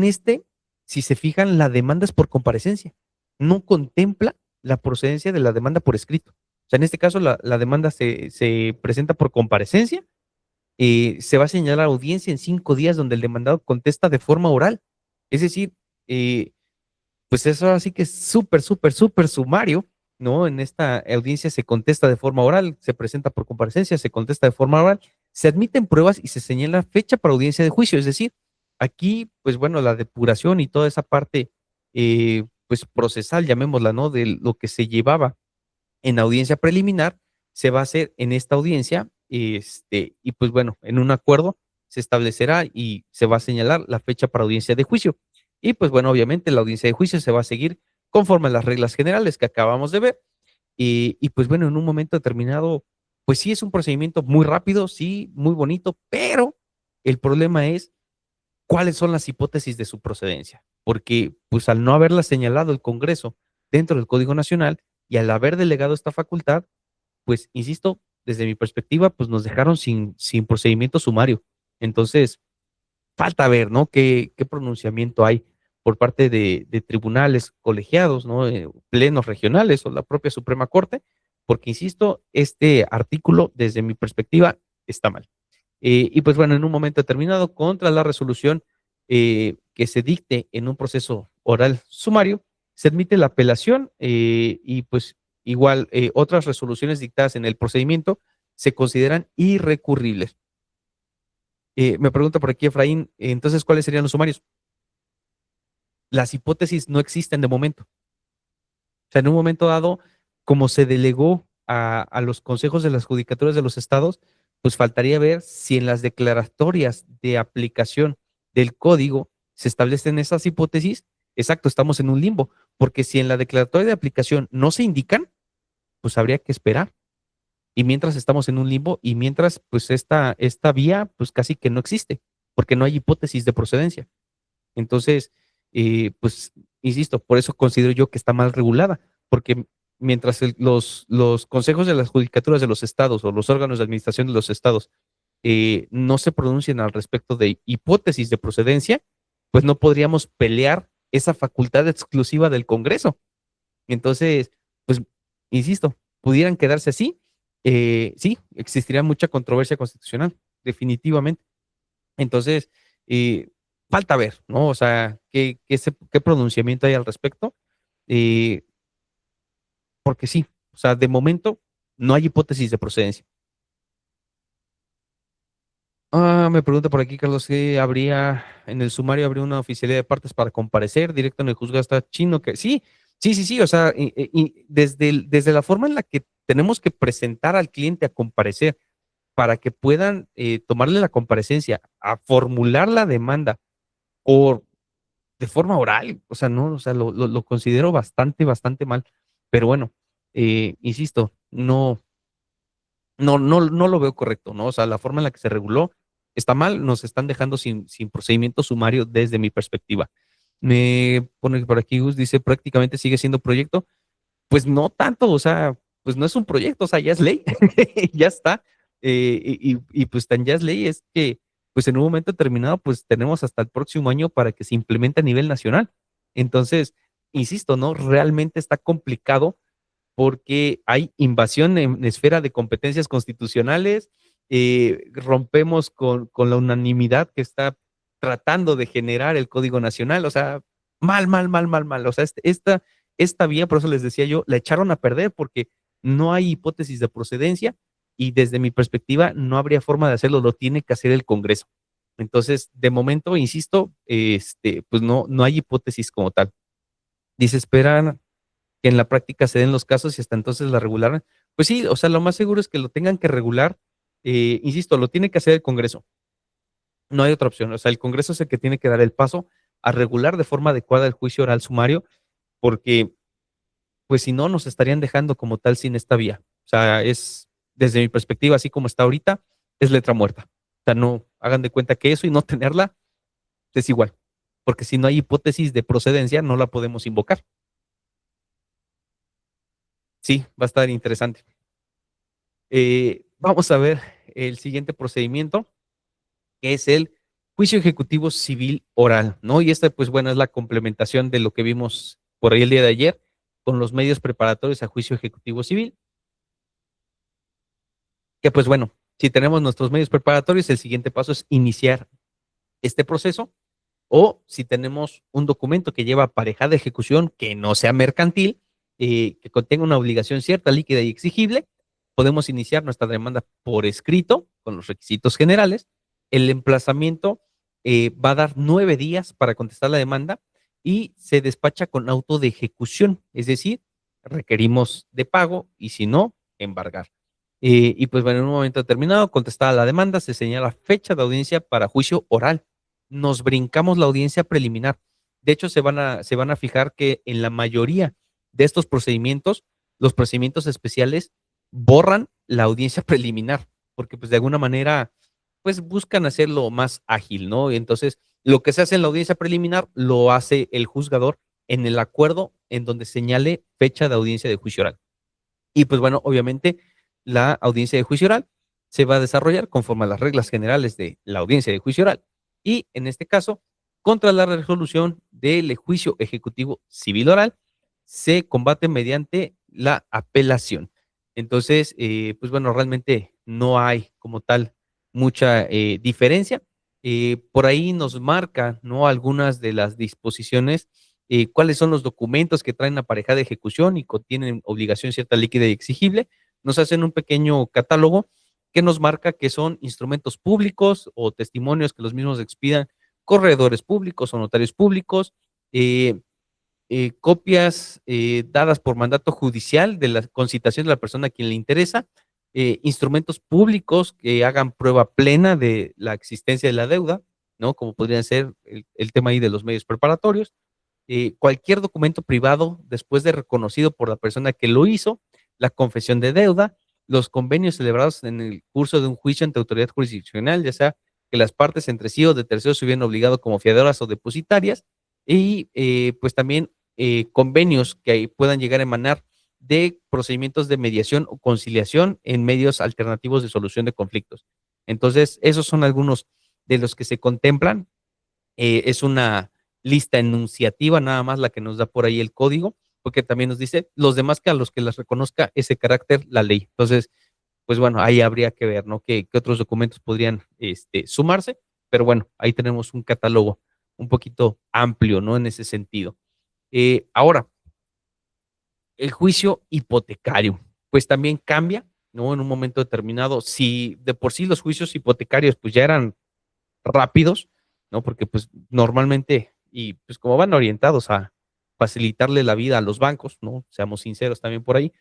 si se fijan, la demanda es por comparecencia. No contempla la procedencia de la demanda por escrito. O sea, en este caso, la demanda se presenta por comparecencia. Se va a señalar audiencia en 5 días donde el demandado contesta de forma oral. Es decir, eh, pues eso así que es súper, súper, súper sumario, ¿no? En esta audiencia se contesta de forma oral, se presenta por comparecencia, se contesta de forma oral, se admiten pruebas y se señala fecha para audiencia de juicio. Es decir, aquí, pues bueno, la depuración y toda esa parte, pues procesal, llamémosla, ¿no? De lo que se llevaba en audiencia preliminar, se va a hacer en esta audiencia, y pues bueno, en un acuerdo se establecerá y se va a señalar la fecha para audiencia de juicio. Y pues bueno, obviamente la audiencia de juicio se va a seguir conforme a las reglas generales que acabamos de ver. Y pues bueno, en un momento determinado, pues sí es un procedimiento muy rápido, sí, muy bonito, pero el problema es cuáles son las hipótesis de su procedencia, porque pues al no haberla señalado el Congreso dentro del Código Nacional y al haber delegado esta facultad, pues insisto, desde mi perspectiva, pues nos dejaron sin procedimiento sumario. Entonces, falta ver, ¿no? ¿Qué pronunciamiento hay por parte de tribunales colegiados, ¿no? Plenos regionales o la propia Suprema Corte porque insisto, este artículo, desde mi perspectiva, está mal. Y pues bueno, en un momento determinado, contra la resolución que se dicte en un proceso oral sumario, se admite la apelación y pues igual otras resoluciones dictadas en el procedimiento se consideran irrecurribles. Me pregunta por aquí Efraín, entonces, ¿cuáles serían los sumarios? Las hipótesis no existen de momento. O sea, en un momento dado, como se delegó a los consejos de las judicaturas de los estados, pues faltaría ver si en las declaratorias de aplicación del código se establecen esas hipótesis. Exacto, estamos en un limbo, porque si en la declaratoria de aplicación no se indican, pues habría que esperar. Y mientras estamos en un limbo y mientras, pues esta vía, pues casi que no existe, porque no hay hipótesis de procedencia. Entonces, pues, insisto, por eso considero yo que está mal regulada, porque mientras los consejos de las judicaturas de los estados o los órganos de administración de los estados no se pronuncian al respecto de hipótesis de procedencia, pues no podríamos pelear esa facultad exclusiva del Congreso. Entonces, pues, insisto, pudieran quedarse así, sí, existiría mucha controversia constitucional, definitivamente. Entonces, falta ver, ¿no? O sea, qué pronunciamiento hay al respecto. Eh, porque sí, o sea, de momento no hay hipótesis de procedencia. Me pregunta por aquí, Carlos, que habría en el sumario habría una oficialidad de partes para comparecer directo en el juzgado está chino que sí, sí, o sea, y desde la forma en la que tenemos que presentar al cliente a comparecer para que puedan tomarle la comparecencia, a formular la demanda o de forma oral, o sea, no, o sea, lo considero bastante mal, pero bueno, insisto, no lo veo correcto, ¿no? O sea, la forma en la que se reguló está mal, nos están dejando sin procedimiento sumario desde mi perspectiva. Me pone por aquí, Gus, dice, prácticamente sigue siendo proyecto, pues no tanto, o sea, pues no es un proyecto, o sea, ya es ley, ya está. Y pues tan ya es ley es que, pues en un momento determinado, pues tenemos hasta el próximo año para que se implemente a nivel nacional. Entonces, insisto, ¿no? Realmente está complicado porque hay invasión en esfera de competencias constitucionales, rompemos con la unanimidad que está tratando de generar el Código Nacional, o sea, mal, o sea, esta vía, por eso les decía yo, la echaron a perder porque no hay hipótesis de procedencia y desde mi perspectiva no habría forma de hacerlo, lo tiene que hacer el Congreso. Entonces, de momento, insisto, pues no hay hipótesis como tal. Dice, esperan que en la práctica se den los casos y hasta entonces la regularan. Pues sí, o sea, lo más seguro es que lo tengan que regular. Insisto, lo tiene que hacer el Congreso. No hay otra opción. O sea, el Congreso es el que tiene que dar el paso a regular de forma adecuada el juicio oral sumario, porque, pues si no, nos estarían dejando como tal sin esta vía. O sea, es, desde mi perspectiva, así como está ahorita, es letra muerta. O sea, no hagan de cuenta que eso y no tenerla es igual, porque si no hay hipótesis de procedencia, no la podemos invocar. Sí, va a estar interesante. Vamos a ver el siguiente procedimiento, que es el juicio ejecutivo civil oral, ¿no? Y esta, pues bueno, es la complementación de lo que vimos por ahí el día de ayer con los medios preparatorios a juicio ejecutivo civil, que pues bueno, si tenemos nuestros medios preparatorios, el siguiente paso es iniciar este proceso, o si tenemos un documento que lleva aparejada ejecución que no sea mercantil, que contenga una obligación cierta, líquida y exigible, podemos iniciar nuestra demanda por escrito con los requisitos generales. El emplazamiento va a dar 9 días para contestar la demanda y se despacha con auto de ejecución, es decir, requerimos de pago y si no, embargar. Y pues bueno, en un momento determinado, contestada la demanda, se señala fecha de audiencia para juicio oral. Nos brincamos la audiencia preliminar. De hecho, se van a fijar que en la mayoría de estos procedimientos, los procedimientos especiales borran la audiencia preliminar, porque pues de alguna manera, pues buscan hacerlo más ágil, ¿no? Y entonces, lo que se hace en la audiencia preliminar lo hace el juzgador en el acuerdo en donde señale fecha de audiencia de juicio oral. Y pues bueno, obviamente la audiencia de juicio oral se va a desarrollar conforme a las reglas generales de la audiencia de juicio oral y en este caso, contra la resolución del juicio ejecutivo civil oral, se combate mediante la apelación. Entonces, pues bueno, realmente no hay como tal mucha diferencia. Por ahí nos marca, ¿no? Algunas de las disposiciones, cuáles son los documentos que traen aparejada de ejecución y contienen obligación cierta líquida y exigible. Nos hacen un pequeño catálogo que nos marca que son instrumentos públicos o testimonios que los mismos expidan corredores públicos o notarios públicos, eh, copias dadas por mandato judicial de la concitación de la persona a quien le interesa, instrumentos públicos que hagan prueba plena de la existencia de la deuda, ¿no? Como podrían ser el tema ahí de los medios preparatorios, cualquier documento privado después de reconocido por la persona que lo hizo, la confesión de deuda, los convenios celebrados en el curso de un juicio ante autoridad jurisdiccional, ya sea que las partes entre sí o de terceros se hubieran obligado como fiadoras o depositarias, y pues también convenios que puedan llegar a emanar de procedimientos de mediación o conciliación en medios alternativos de solución de conflictos. Entonces, esos son algunos de los que se contemplan. Es una lista enunciativa, nada más la que nos da por ahí el código, porque también nos dice los demás que a los que las reconozca ese carácter la ley. Entonces, pues bueno, ahí habría que ver, ¿no? ¿Qué otros documentos podrían sumarse? Pero bueno, ahí tenemos un catálogo un poquito amplio, ¿no? En ese sentido. Ahora, el juicio hipotecario, pues también cambia, ¿no? En un momento determinado, si de por sí los juicios hipotecarios pues ya eran rápidos, ¿no? Porque pues normalmente, y pues como van orientados a facilitarle la vida a los bancos, ¿no? Seamos sinceros también por ahí,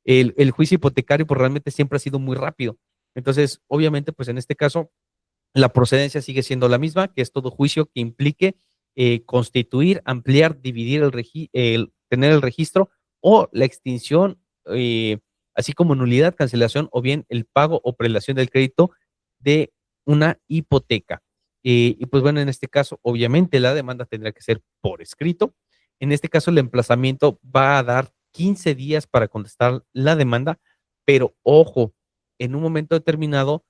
el juicio hipotecario pues realmente siempre ha sido muy rápido. Entonces, obviamente, pues en este caso, la procedencia sigue siendo la misma, que es todo juicio que implique constituir, ampliar, dividir tener el registro o la extinción, eh, así como nulidad, cancelación o bien el pago o prelación del crédito de una hipoteca. Y pues bueno, en este caso, obviamente la demanda tendrá que ser por escrito. En este caso, el emplazamiento va a dar 15 días para contestar la demanda, pero ojo, en un momento determinado,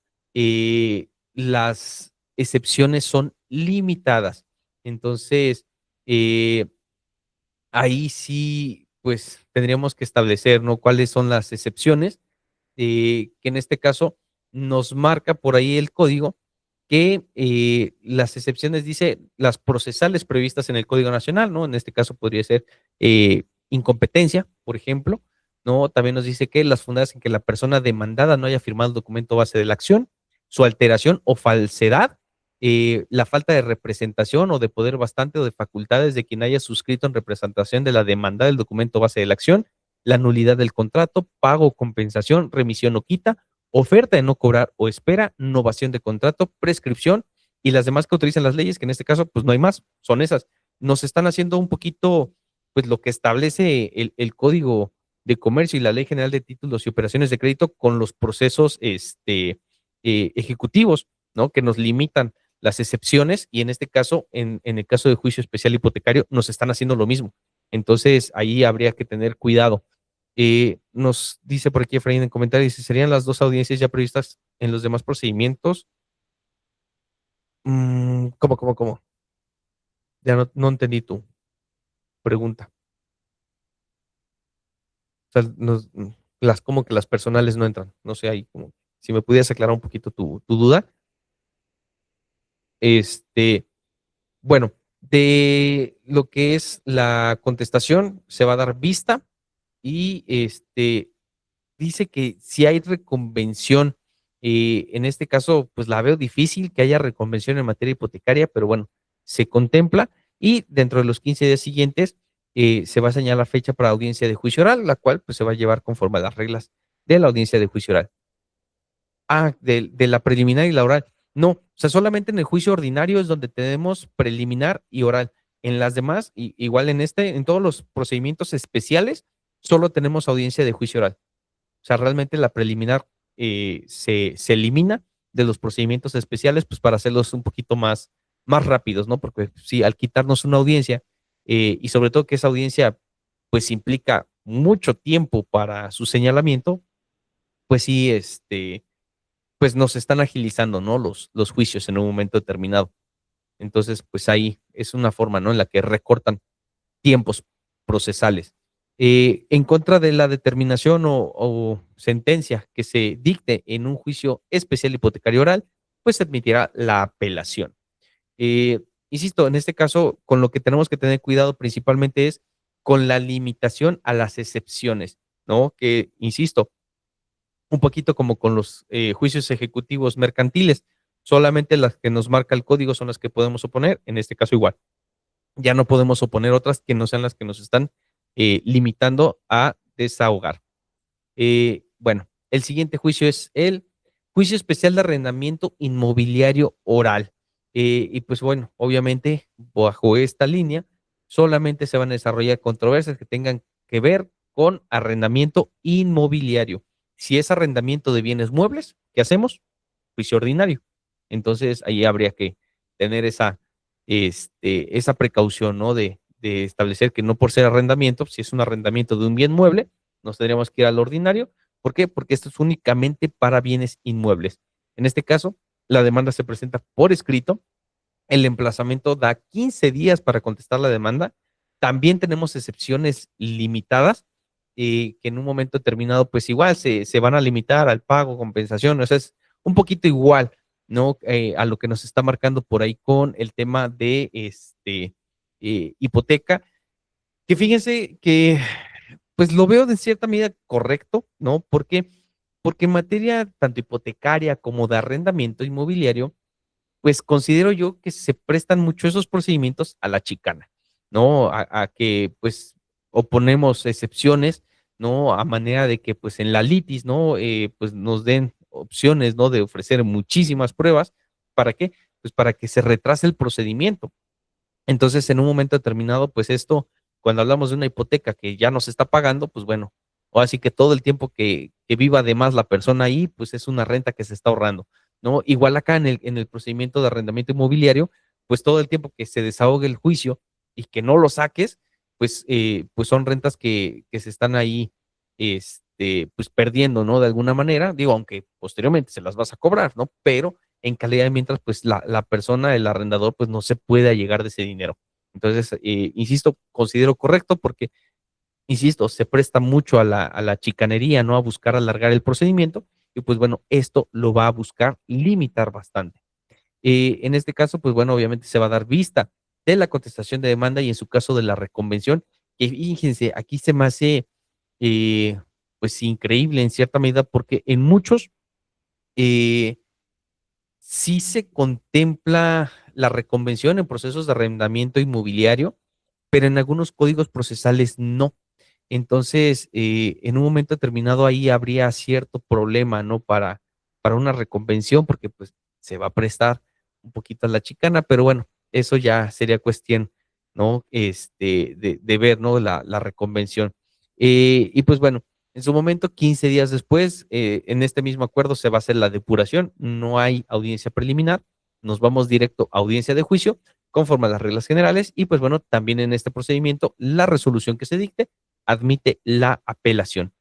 las excepciones son limitadas. Entonces, eh, ahí sí, pues tendríamos que establecer, ¿no? Cuáles son las excepciones, que en este caso nos marca por ahí el código que las excepciones dice las procesales previstas en el Código Nacional, ¿no? En este caso podría ser incompetencia, por ejemplo, ¿no? También nos dice que las fundadas en que la persona demandada no haya firmado el documento base de la acción, su alteración o falsedad, la falta de representación o de poder bastante o de facultades de quien haya suscrito en representación de la demanda del documento base de la acción, la nulidad del contrato, pago o compensación, remisión o quita, oferta de no cobrar o espera, novación de contrato, prescripción y las demás que utilizan las leyes, que en este caso pues no hay más, son esas. Nos están haciendo un poquito pues lo que establece el Código de Comercio y la Ley General de Títulos y Operaciones de Crédito con los procesos ejecutivos, ¿no? Que nos limitan las excepciones y en este caso, en el caso de juicio especial hipotecario, nos están haciendo lo mismo. Entonces, ahí habría que tener cuidado. Nos dice por aquí Efraín en comentarios, dice, ¿serían las dos audiencias ya previstas en los demás procedimientos? ¿Cómo? Ya no entendí tu pregunta. O sea, como que las personales no entran. No sé, ahí como, si me pudieras aclarar un poquito tu duda. Bueno, de lo que es la contestación, se va a dar vista y dice que si hay reconvención, en este caso, pues la veo difícil que haya reconvención en materia hipotecaria, pero bueno, se contempla y dentro de los 15 días siguientes se va a señalar fecha para audiencia de juicio oral, la cual pues se va a llevar conforme a las reglas de la audiencia de juicio oral. De la preliminar y la oral. No, o sea, solamente en el juicio ordinario es donde tenemos preliminar y oral. En las demás, igual en todos los procedimientos especiales, solo tenemos audiencia de juicio oral. O sea, realmente la preliminar se elimina de los procedimientos especiales, pues para hacerlos un poquito más rápidos, ¿no? Porque sí, al quitarnos una audiencia, y sobre todo que esa audiencia, pues implica mucho tiempo para su señalamiento, pues sí, pues nos están agilizando, ¿no? Los juicios en un momento determinado. Entonces, pues ahí es una forma, ¿no? En la que recortan tiempos procesales. En contra de la determinación o sentencia que se dicte en un juicio especial hipotecario oral, pues se admitirá la apelación. Eh, Insisto, en este caso, con lo que tenemos que tener cuidado principalmente es con la limitación a las excepciones, ¿no? Que, insisto, un poquito como con los juicios ejecutivos mercantiles, solamente las que nos marca el código son las que podemos oponer, en este caso igual. Ya no podemos oponer otras que no sean las que nos están limitando a desahogar. Bueno, el siguiente juicio es el juicio especial de arrendamiento inmobiliario oral. Y pues bueno, obviamente, bajo esta línea, solamente se van a desarrollar controversias que tengan que ver con arrendamiento inmobiliario. Si es arrendamiento de bienes muebles, ¿qué hacemos? Juicio ordinario. Entonces, ahí habría que tener esa precaución, ¿no? De establecer que no por ser arrendamiento, si es un arrendamiento de un bien mueble, nos tendríamos que ir al ordinario. ¿Por qué? Porque esto es únicamente para bienes inmuebles. En este caso, la demanda se presenta por escrito, el emplazamiento da 15 días para contestar la demanda. También tenemos excepciones limitadas, que en un momento determinado, pues igual se van a limitar al pago, compensación, o sea, es un poquito igual, ¿no? A lo que nos está marcando por ahí con el tema de hipoteca, que fíjense que pues lo veo de cierta medida correcto, ¿no? Porque en materia tanto hipotecaria como de arrendamiento inmobiliario, pues considero yo que se prestan mucho esos procedimientos a la chicana, ¿no? A que pues oponemos excepciones, ¿no? A manera de que pues en la litis, ¿no? Pues nos den opciones, ¿no? De ofrecer muchísimas pruebas. ¿Para qué? Pues para que se retrase el procedimiento. Entonces, en un momento determinado, pues esto, cuando hablamos de una hipoteca que ya no se está pagando, pues bueno, o así que todo el tiempo que viva además la persona ahí, pues es una renta que se está ahorrando, ¿no? Igual acá en el procedimiento de arrendamiento inmobiliario, pues todo el tiempo que se desahogue el juicio y que no lo saques, pues son rentas que se están ahí, pues perdiendo, ¿no? De alguna manera, digo, aunque posteriormente se las vas a cobrar, ¿no? Pero en calidad de mientras, pues la persona, el arrendador, pues no se puede llegar de ese dinero. Entonces, insisto, considero correcto porque, insisto, se presta mucho a la chicanería, ¿no? A buscar alargar el procedimiento y pues bueno, esto lo va a buscar limitar bastante. En este caso, pues bueno, obviamente se va a dar vista de la contestación de demanda y en su caso de la reconvención, que fíjense, aquí se me hace, eh, pues increíble en cierta medida porque en muchos, eh, sí se contempla la reconvención en procesos de arrendamiento inmobiliario, pero en algunos códigos procesales no. Entonces, en un momento determinado ahí habría cierto problema, ¿no? Para una reconvención, porque pues se va a prestar un poquito a la chicana, pero bueno, eso ya sería cuestión, ¿no? De ver, ¿no? La reconvención. Y pues bueno, en su momento, 15 días después, en este mismo acuerdo se va a hacer la depuración, no hay audiencia preliminar, nos vamos directo a audiencia de juicio conforme a las reglas generales y pues bueno, también en este procedimiento la resolución que se dicte admite la apelación.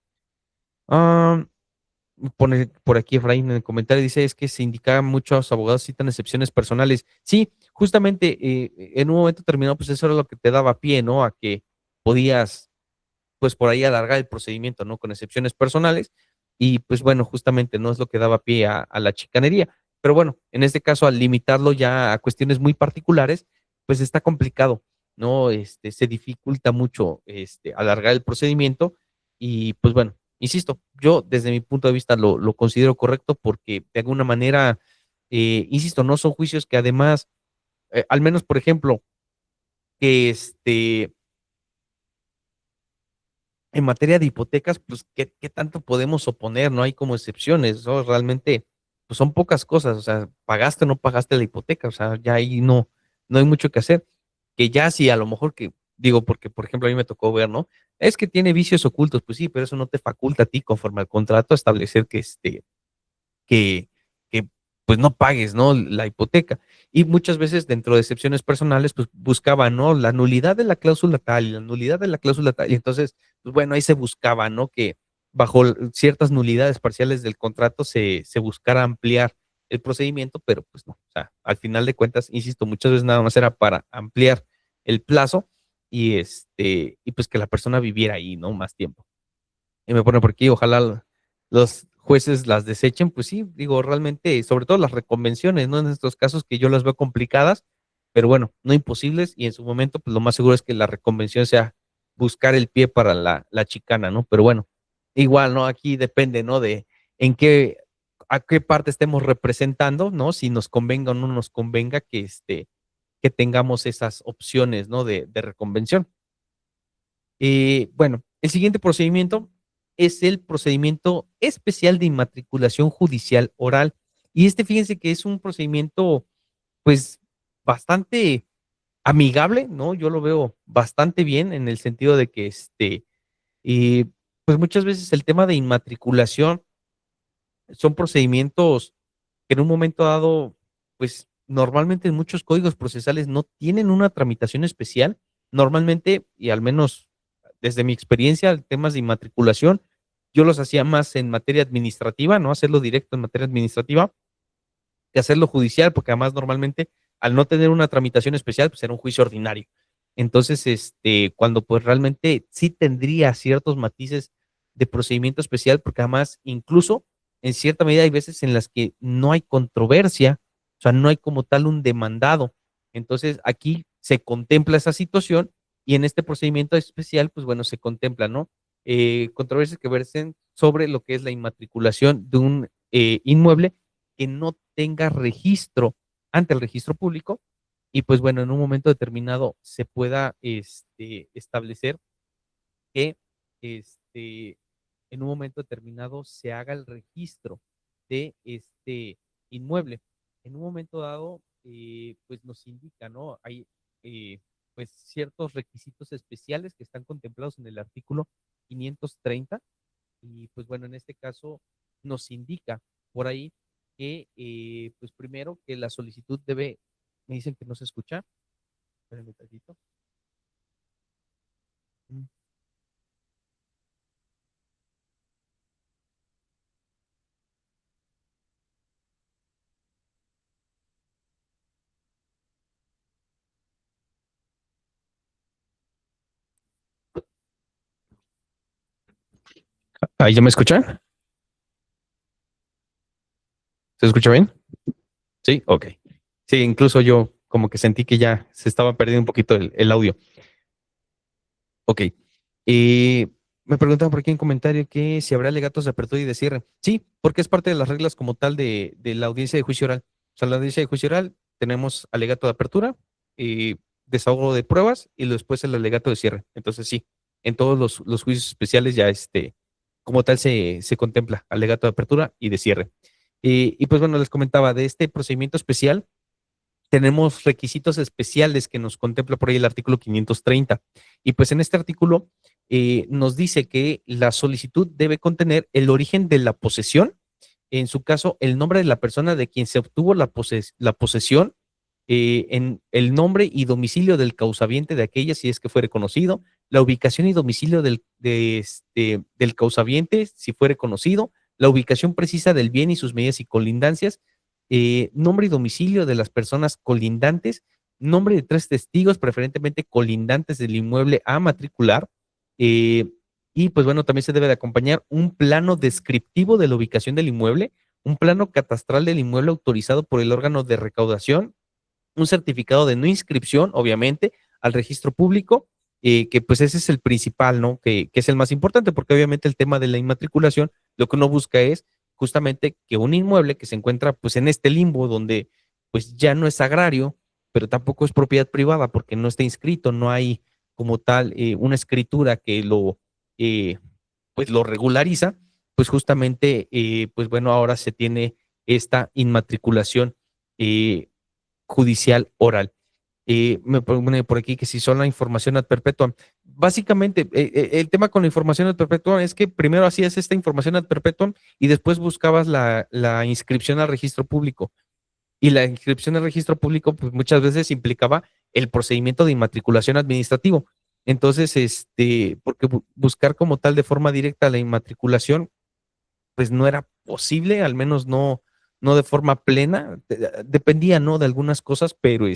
Ah, pone por aquí Efraín en el comentario, dice, es que se indica muchos abogados citan excepciones personales. Sí, justamente en un momento terminado, pues eso era lo que te daba pie, ¿no? A que podías pues por ahí alargar el procedimiento, ¿no? Con excepciones personales. Y pues bueno, justamente no es lo que daba pie a la chicanería. Pero bueno, en este caso, al limitarlo ya a cuestiones muy particulares, pues está complicado, ¿no? Se dificulta mucho alargar el procedimiento. Y pues bueno, insisto, yo desde mi punto de vista lo considero correcto porque de alguna manera, insisto, no son juicios que además, al menos por ejemplo, que en materia de hipotecas, pues, ¿qué tanto podemos oponer? No hay como excepciones, ¿no? Realmente, pues son pocas cosas, o sea, pagaste o no pagaste la hipoteca, o sea, ya ahí no hay mucho que hacer. Que ya si a lo mejor que, digo, porque por ejemplo a mí me tocó ver, ¿no? Es que tiene vicios ocultos, pues sí, pero eso no te faculta a ti conforme al contrato a establecer que, que pues no pagues, ¿no? La hipoteca. Y muchas veces dentro de excepciones personales, pues buscaba, ¿no? La nulidad de la cláusula tal y la nulidad de la cláusula tal. Y entonces, pues bueno, ahí se buscaba, ¿no? Que bajo ciertas nulidades parciales del contrato se buscara ampliar el procedimiento, pero pues no. O sea, al final de cuentas, insisto, muchas veces nada más era para ampliar el plazo y pues que la persona viviera ahí, ¿no? Más tiempo. Y me pone por aquí, ojalá los jueces las desechen, pues sí, digo, realmente, sobre todo las reconvenciones, ¿no? En estos casos que yo las veo complicadas, pero bueno, no imposibles, y en su momento, pues lo más seguro es que la reconvención sea buscar el pie para la chicana, ¿no? Pero bueno, igual, ¿no? Aquí depende, ¿no? De en qué, a qué parte estemos representando, ¿no? Si nos convenga o no nos convenga que tengamos esas opciones, ¿no? De reconvención. Bueno, el siguiente procedimiento es el procedimiento especial de inmatriculación judicial oral. Y fíjense que es un procedimiento, pues, bastante amigable, ¿no? Yo lo veo bastante bien en el sentido de que, eh, pues muchas veces el tema de inmatriculación son procedimientos que en un momento dado, pues normalmente en muchos códigos procesales no tienen una tramitación especial. Normalmente, y al menos desde mi experiencia, temas de inmatriculación, yo los hacía más en materia administrativa, no hacerlo directo en materia administrativa, que hacerlo judicial, porque además normalmente al no tener una tramitación especial, pues era un juicio ordinario. Entonces, cuando pues realmente sí tendría ciertos matices de procedimiento especial, porque además incluso en cierta medida hay veces en las que no hay controversia, o sea, no hay como tal un demandado. Entonces, aquí se contempla esa situación y en este procedimiento especial, pues bueno, se contempla, ¿no? Controversias que versen sobre lo que es la inmatriculación de un inmueble que no tenga registro ante el registro público y pues bueno, en un momento determinado se pueda establecer que este, en un momento determinado se haga el registro de este inmueble. En un momento dado, pues nos indica, ¿no? Hay pues ciertos requisitos especiales que están contemplados en el artículo 530 y pues bueno, en este caso nos indica por ahí que pues primero que la solicitud debe, me dicen que no se escucha, espérenme tantito. Mm. ¿Ahí ya me escuchan? ¿Se escucha bien? Sí, ok. Sí, incluso yo como que sentí que ya se estaba perdiendo un poquito el audio. Ok. Me preguntaban por aquí en comentario que si habrá alegatos de apertura y de cierre. Sí, porque es parte de las reglas como tal de la audiencia de juicio oral. O sea, en la audiencia de juicio oral tenemos alegato de apertura, desahogo de pruebas y después el alegato de cierre. Entonces, sí, en todos los juicios especiales ya como tal se contempla alegato de apertura y de cierre. Y pues bueno, les comentaba de este procedimiento especial tenemos requisitos especiales que nos contempla por ahí el artículo 530. Y pues en este artículo nos dice que la solicitud debe contener el origen de la posesión, en su caso, el nombre de la persona de quien se obtuvo la posesión, en el nombre y domicilio del causaviente de aquella, si es que fuere conocido, la ubicación y domicilio del causaviente, si fuere conocido, la ubicación precisa del bien y sus medidas y colindancias, nombre y domicilio de las personas colindantes, nombre de tres testigos, preferentemente colindantes del inmueble a matricular, eh, y pues bueno, también se debe de acompañar un plano descriptivo de la ubicación del inmueble, un plano catastral del inmueble autorizado por el órgano de recaudación, un certificado de no inscripción, obviamente, al registro público, que pues ese es el principal, ¿no? Que es el más importante, porque obviamente el tema de la inmatriculación, lo que uno busca es justamente que un inmueble que se encuentra pues en este limbo donde pues ya no es agrario, pero tampoco es propiedad privada porque no está inscrito, no hay como tal una escritura que eh, pues lo regulariza, pues justamente, pues bueno, ahora se tiene esta inmatriculación eh, judicial oral. Me pone por aquí que si son la información ad perpetuam. Básicamente, el tema con la información ad perpetuam es que primero hacías esta información ad perpetuam y después buscabas la inscripción al registro público. Y la inscripción al registro público, pues muchas veces implicaba el procedimiento de inmatriculación administrativo. Entonces, porque buscar como tal de forma directa la inmatriculación, pues no era posible, al menos no de forma plena, dependía, ¿no? De algunas cosas, pero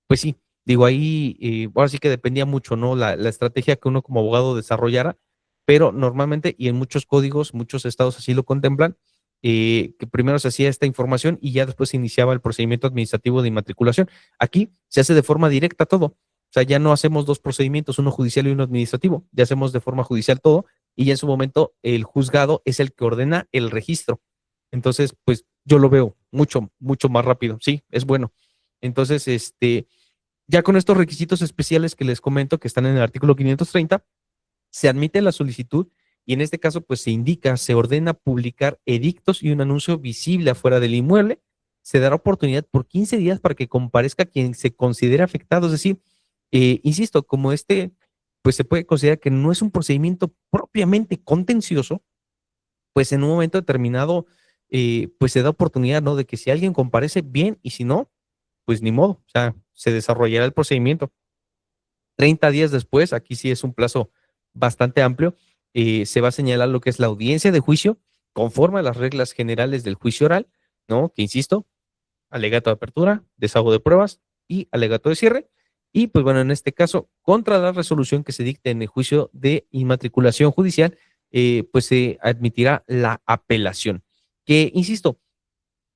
pues sí, Digo, ahí, ahora sí que dependía mucho, ¿no? La estrategia que uno como abogado desarrollara, pero normalmente, y en muchos códigos, muchos estados así lo contemplan, que primero se hacía esta información y ya después se iniciaba el procedimiento administrativo de inmatriculación. Aquí se hace de forma directa todo. O sea, ya no hacemos dos procedimientos, uno judicial y uno administrativo, ya hacemos de forma judicial todo y ya en su momento el juzgado es el que ordena el registro. Entonces, pues yo lo veo mucho, mucho más rápido. Sí, es bueno. Entonces, ya con estos requisitos especiales que les comento que están en el artículo 530, se admite la solicitud y en este caso pues se indica, se ordena publicar edictos y un anuncio visible afuera del inmueble. Se dará oportunidad por 15 días para que comparezca quien se considere afectado. Es decir, insisto, como pues se puede considerar que no es un procedimiento propiamente contencioso, pues en un momento determinado, pues se da oportunidad, ¿no? De que si alguien comparece, bien, y si no, pues ni modo, o sea, se desarrollará el procedimiento. 30 días después, aquí sí es un plazo bastante amplio, se va a señalar lo que es la audiencia de juicio, conforme a las reglas generales del juicio oral, ¿no? Que insisto, alegato de apertura, desahogo de pruebas y alegato de cierre. Y pues bueno, en este caso, contra la resolución que se dicte en el juicio de inmatriculación judicial, pues se admitirá la apelación. Que, insisto,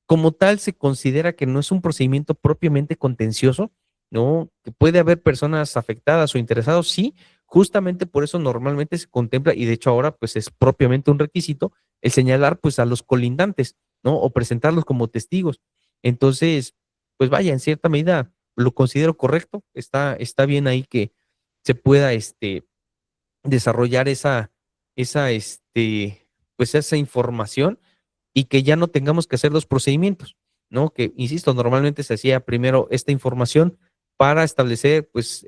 como tal se considera que no es un procedimiento propiamente contencioso, ¿no? Que puede haber personas afectadas o interesados, sí, justamente por eso normalmente se contempla, y de hecho ahora pues es propiamente un requisito, el señalar pues a los colindantes, ¿no? O presentarlos como testigos. Entonces, pues vaya, en cierta medida lo considero correcto, está bien ahí que se pueda desarrollar pues esa información y que ya no tengamos que hacer los procedimientos, ¿no? Que, insisto, normalmente se hacía primero esta información para establecer, pues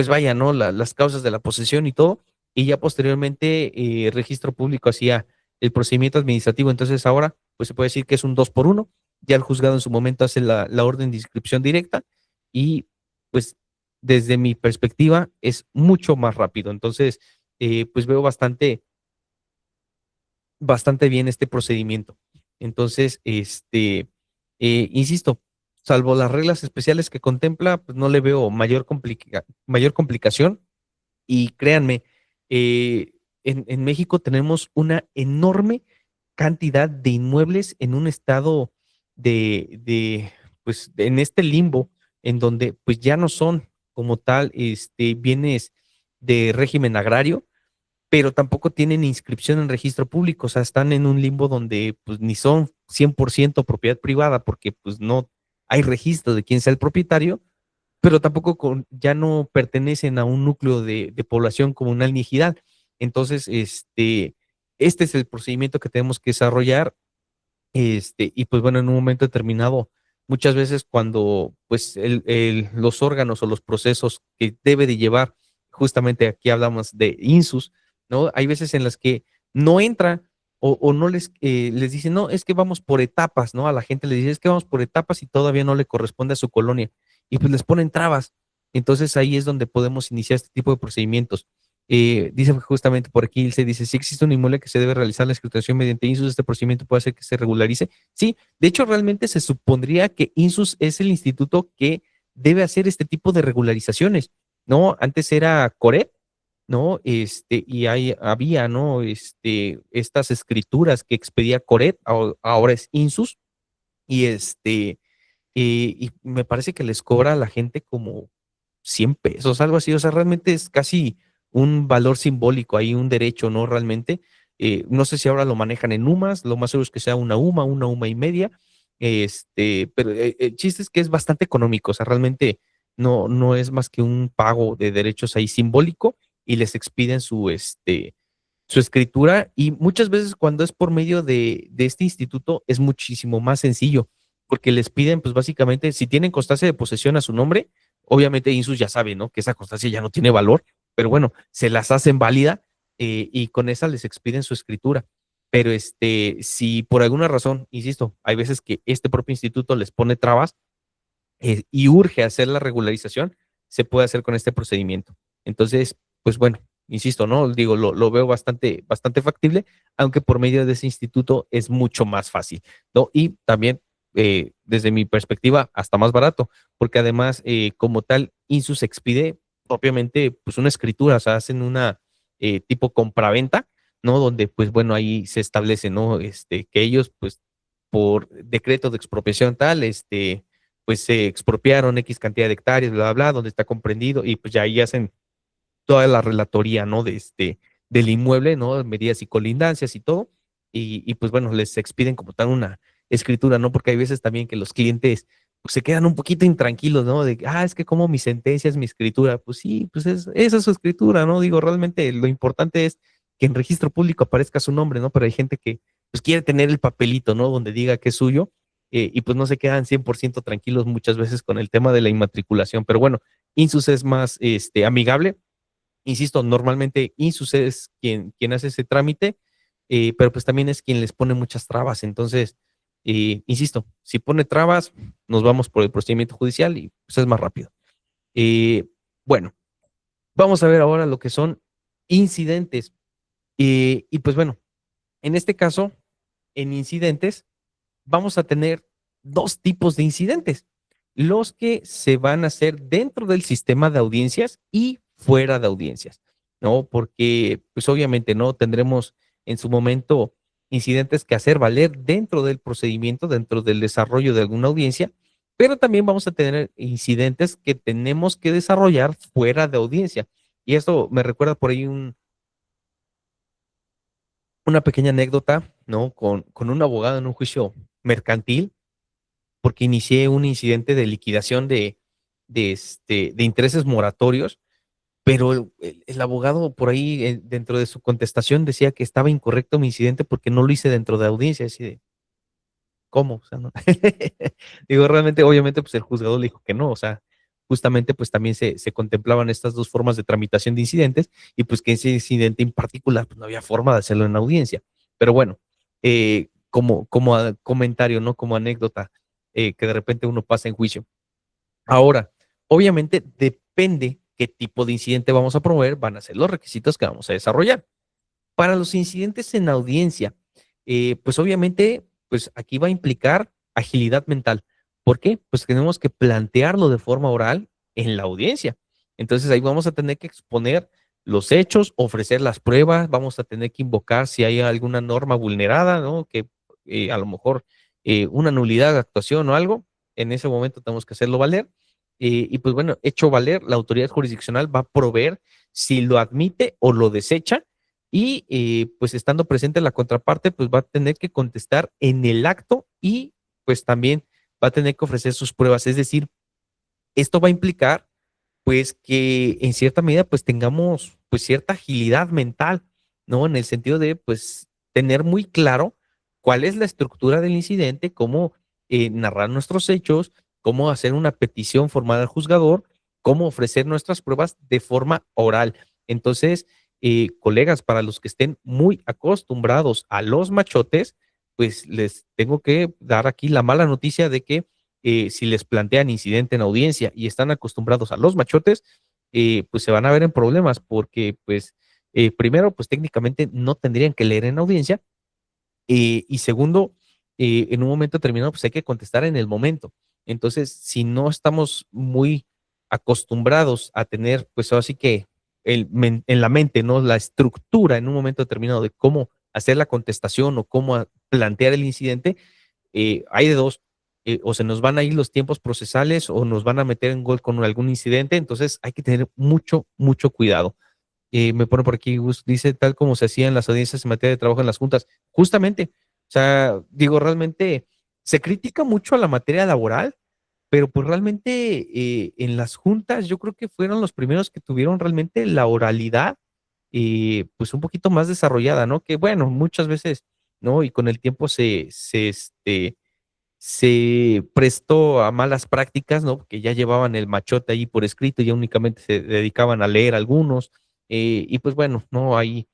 vaya, ¿no? Las causas de la posesión y todo, y ya posteriormente registro público hacía el procedimiento administrativo. Entonces ahora, pues se puede decir que es un dos por uno, ya el juzgado en su momento hace la orden de inscripción directa y pues desde mi perspectiva es mucho más rápido. Entonces, pues veo bastante bien este procedimiento. Entonces, insisto, salvo las reglas especiales que contempla, pues no le veo mayor complicación. Y créanme, en México tenemos una enorme cantidad de inmuebles en un estado pues, en este limbo, en donde pues ya no son como tal, bienes de régimen agrario, pero tampoco tienen inscripción en registro público, o sea, están en un limbo donde pues ni son 100% propiedad privada porque pues no hay registro de quién sea el propietario, pero tampoco ya no pertenecen a un núcleo de población comunal ni ejidal. Entonces, este es el procedimiento que tenemos que desarrollar, y pues bueno, en un momento determinado, muchas veces cuando pues los órganos o los procesos que debe de llevar, justamente aquí hablamos de INSUS, ¿no? Hay veces en las que no entra o no les dicen, no, es que vamos por etapas, ¿no? A la gente le dice, es que vamos por etapas y todavía no le corresponde a su colonia. Y pues les ponen trabas. Entonces ahí es donde podemos iniciar este tipo de procedimientos. Dice justamente por aquí, se dice, si existe un inmueble que se debe realizar la escrituración mediante INSUS, este procedimiento puede hacer que se regularice. Sí, de hecho realmente se supondría que INSUS es el instituto que debe hacer este tipo de regularizaciones, ¿no? Antes era COREP, ¿no? Y había, ¿no? Estas escrituras que expedía COREP, ahora es INSUS, y y me parece que les cobra a la gente como 100 pesos, algo así. O sea, realmente es casi un valor simbólico, hay un derecho, ¿no? Realmente. No sé si ahora lo manejan en UMAS, lo más seguro es que sea una UMA y media. Pero el chiste es que es bastante económico, o sea, realmente no es más que un pago de derechos ahí simbólico y les expiden su escritura y muchas veces cuando es por medio de este instituto es muchísimo más sencillo porque les piden pues básicamente si tienen constancia de posesión a su nombre, obviamente INSUS ya sabe, ¿no? Que esa constancia ya no tiene valor, pero bueno, se las hacen válida y con esa les expiden su escritura. Pero si por alguna razón, insisto, hay veces que este propio instituto les pone trabas y urge hacer la regularización, se puede hacer con este procedimiento. Entonces, pues bueno, insisto, ¿no? Digo, lo veo bastante factible, aunque por medio de ese instituto es mucho más fácil, ¿no? Y también desde mi perspectiva, hasta más barato, porque además, como tal, Insus expide propiamente, pues, una escritura, o sea, hacen una tipo compraventa, ¿no? Donde, pues, bueno, ahí se establece, ¿no? Que ellos, pues, por decreto de expropiación tal, pues se expropiaron X cantidad de hectáreas, bla, bla, bla, donde está comprendido, y pues ya ahí hacen toda la relatoría, ¿no? Del inmueble, ¿no? Medidas y colindancias y todo. Y pues bueno, les expiden como tal una escritura, ¿no? Porque hay veces también que los clientes pues, se quedan un poquito intranquilos, ¿no? De, es que como mi sentencia es mi escritura. Pues sí, pues esa es su escritura, ¿no? Digo, realmente lo importante es que en registro público aparezca su nombre, ¿no? Pero hay gente que pues quiere tener el papelito, ¿no? Donde diga que es suyo. Y pues no se quedan 100% tranquilos muchas veces con el tema de la inmatriculación. Pero bueno, Insus es más amigable. Insisto, normalmente Insus es quien hace ese trámite, pero pues también es quien les pone muchas trabas. Entonces, insisto, si pone trabas, nos vamos por el procedimiento judicial y pues es más rápido. Eh, bueno, vamos a ver ahora lo que son incidentes. Y pues bueno, en este caso, en incidentes, vamos a tener dos tipos de incidentes. Los que se van a hacer dentro del sistema de audiencias y fuera de audiencias, ¿no? Porque, pues obviamente, ¿no? Tendremos en su momento incidentes que hacer valer dentro del procedimiento, dentro del desarrollo de alguna audiencia, pero también vamos a tener incidentes que tenemos que desarrollar fuera de audiencia. Y esto me recuerda por ahí una pequeña anécdota, ¿no? Con un abogado en un juicio mercantil porque inicié un incidente de liquidación de intereses moratorios, pero el abogado por ahí dentro de su contestación decía que estaba incorrecto mi incidente porque no lo hice dentro de audiencia, así de, ¿cómo? O sea, no. Digo, realmente, obviamente, pues el juzgador le dijo que no, o sea, justamente pues también se contemplaban estas dos formas de tramitación de incidentes y pues que ese incidente en particular pues no había forma de hacerlo en audiencia. Pero bueno, como comentario, ¿no? Como anécdota que de repente uno pasa en juicio. Ahora, obviamente depende qué tipo de incidente vamos a promover, van a ser los requisitos que vamos a desarrollar. Para los incidentes en audiencia, pues obviamente, pues aquí va a implicar agilidad mental. ¿Por qué? Pues tenemos que plantearlo de forma oral en la audiencia. Entonces ahí vamos a tener que exponer los hechos, ofrecer las pruebas, vamos a tener que invocar si hay alguna norma vulnerada, ¿no? Que a lo mejor una nulidad de actuación o algo, en ese momento tenemos que hacerlo valer. Y pues bueno, hecho valer, la autoridad jurisdiccional va a proveer si lo admite o lo desecha y pues estando presente la contraparte, pues va a tener que contestar en el acto y pues también va a tener que ofrecer sus pruebas. Es decir, esto va a implicar pues que en cierta medida pues tengamos pues cierta agilidad mental, ¿no? En el sentido de pues tener muy claro cuál es la estructura del incidente, cómo narrar nuestros hechos, cómo hacer una petición formal al juzgador, cómo ofrecer nuestras pruebas de forma oral. Entonces, colegas, para los que estén muy acostumbrados a los machotes, pues les tengo que dar aquí la mala noticia de que si les plantean incidente en audiencia y están acostumbrados a los machotes, pues se van a ver en problemas porque, pues, primero, pues técnicamente no tendrían que leer en audiencia y segundo, en un momento determinado, pues hay que contestar en el momento. Entonces, si no estamos muy acostumbrados a tener, pues así que en la mente, ¿no? La estructura en un momento determinado de cómo hacer la contestación o cómo plantear el incidente, hay de dos, o se nos van a ir los tiempos procesales o nos van a meter en gol con algún incidente, entonces hay que tener mucho, mucho cuidado. Me pone por aquí, Gus, dice tal como se hacían las audiencias en materia de trabajo en las juntas. Justamente, o sea, digo, realmente se critica mucho a la materia laboral, pero pues realmente en las juntas yo creo que fueron los primeros que tuvieron realmente la oralidad pues un poquito más desarrollada, ¿no? Que bueno, muchas veces, ¿no? Y con el tiempo se prestó a malas prácticas, ¿no? Porque ya llevaban el machote ahí por escrito, ya únicamente se dedicaban a leer algunos, y pues bueno, ¿no? Ahí,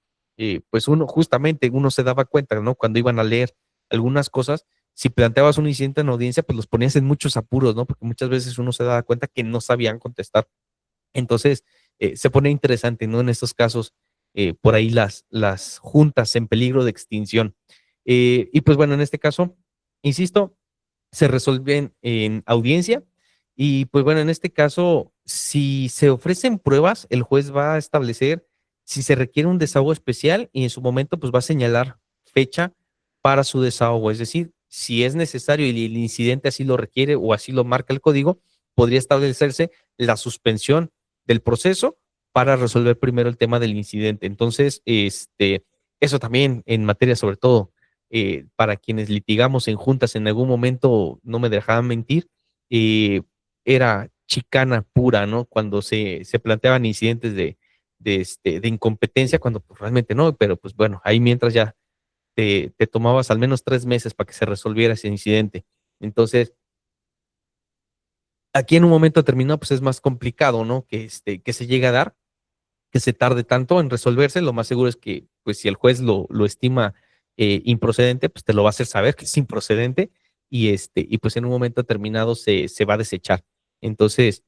pues uno se daba cuenta, ¿no? Cuando iban a leer algunas cosas, si planteabas un incidente en audiencia, pues los ponías en muchos apuros, ¿no? Porque muchas veces uno se daba cuenta que no sabían contestar. Entonces, se pone interesante, ¿no? En estos casos, por ahí las juntas en peligro de extinción. Y pues bueno, en este caso, insisto, se resuelven en audiencia. Y pues bueno, en este caso, si se ofrecen pruebas, el juez va a establecer si se requiere un desahogo especial y en su momento pues va a señalar fecha para su desahogo. Es decir, si es necesario y el incidente así lo requiere o así lo marca el código, podría establecerse la suspensión del proceso para resolver primero el tema del incidente. Entonces, eso también en materia sobre todo para quienes litigamos en juntas en algún momento, no me dejaban mentir, eh, era chicana pura, ¿no? Cuando se planteaban incidentes de incompetencia, cuando pues, realmente no, pero pues bueno, ahí mientras ya te tomabas al menos 3 meses para que se resolviera ese incidente. Entonces, aquí en un momento determinado, pues es más complicado, ¿no? Que se llegue a dar, que se tarde tanto en resolverse, lo más seguro es que, pues si el juez lo estima improcedente, pues te lo va a hacer saber que es improcedente y pues en un momento determinado se va a desechar. Entonces,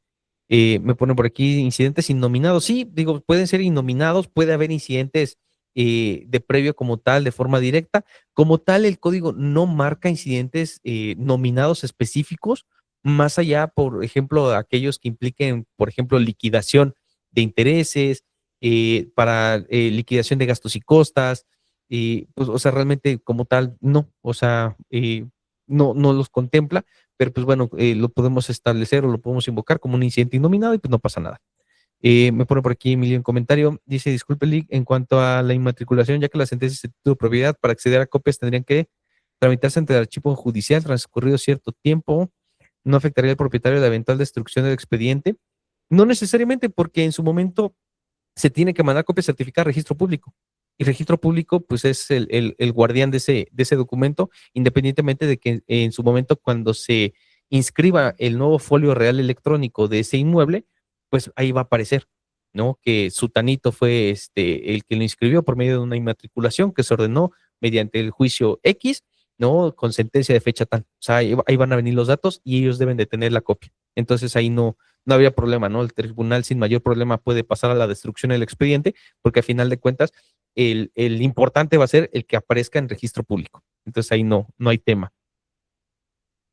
me ponen por aquí incidentes innominados. Sí, digo, pueden ser innominados, puede haber incidentes de previo como tal, de forma directa. Como tal, el código no marca incidentes nominados específicos, más allá, por ejemplo, aquellos que impliquen, por ejemplo, liquidación de intereses, para liquidación de gastos y costas, pues, o sea, realmente como tal, no, o sea, no los contempla, pero pues bueno, lo podemos establecer o lo podemos invocar como un incidente innominado y pues no pasa nada. Me pone por aquí Emilio en comentario, dice, disculpe, Lick, en cuanto a la inmatriculación, ya que las sentencias de título de propiedad para acceder a copias tendrían que tramitarse ante el archivo judicial transcurrido cierto tiempo, no afectaría al propietario la eventual destrucción del expediente. No necesariamente, porque en su momento se tiene que mandar copia certificada a registro público. Y registro público, pues es el guardián de ese documento, independientemente de que en su momento, cuando se inscriba el nuevo folio real electrónico de ese inmueble, pues ahí va a aparecer, ¿no? Que Sutanito fue el que lo inscribió por medio de una inmatriculación que se ordenó mediante el juicio X, ¿no? Con sentencia de fecha tal. O sea, ahí van a venir los datos y ellos deben de tener la copia. Entonces ahí no habría problema, ¿no? El tribunal sin mayor problema puede pasar a la destrucción del expediente, porque a final de cuentas el importante va a ser el que aparezca en registro público. Entonces ahí no hay tema.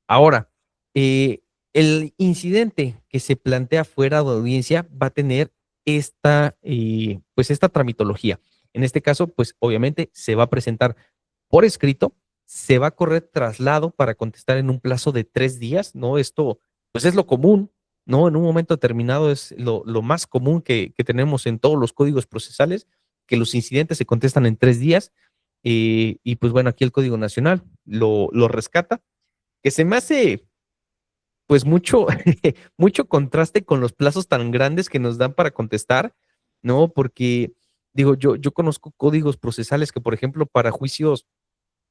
Ahora, el incidente que se plantea fuera de audiencia va a tener pues esta tramitología. En este caso, pues obviamente se va a presentar por escrito, se va a correr traslado para contestar en un plazo de 3 días, ¿no? Esto, pues es lo común, ¿no? En un momento determinado es lo más común que tenemos en todos los códigos procesales, que los incidentes se contestan en 3 días, y pues bueno, aquí el Código Nacional lo rescata, que se me hace pues mucho, mucho contraste con los plazos tan grandes que nos dan para contestar, ¿no? Porque digo, yo conozco códigos procesales que, por ejemplo, para juicios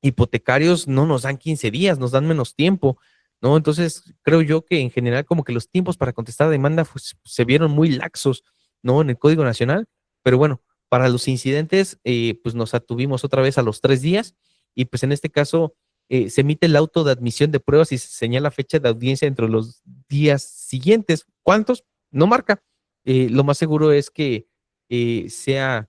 hipotecarios no nos dan 15 días, nos dan menos tiempo, ¿no? Entonces, creo yo que en general como que los tiempos para contestar demanda pues, se vieron muy laxos, ¿no? En el Código Nacional, pero bueno, para los incidentes, pues nos atuvimos otra vez a los 3 días y pues en este caso se emite el auto de admisión de pruebas y se señala fecha de audiencia entre los días siguientes. ¿Cuántos? No marca. Lo más seguro es que sea,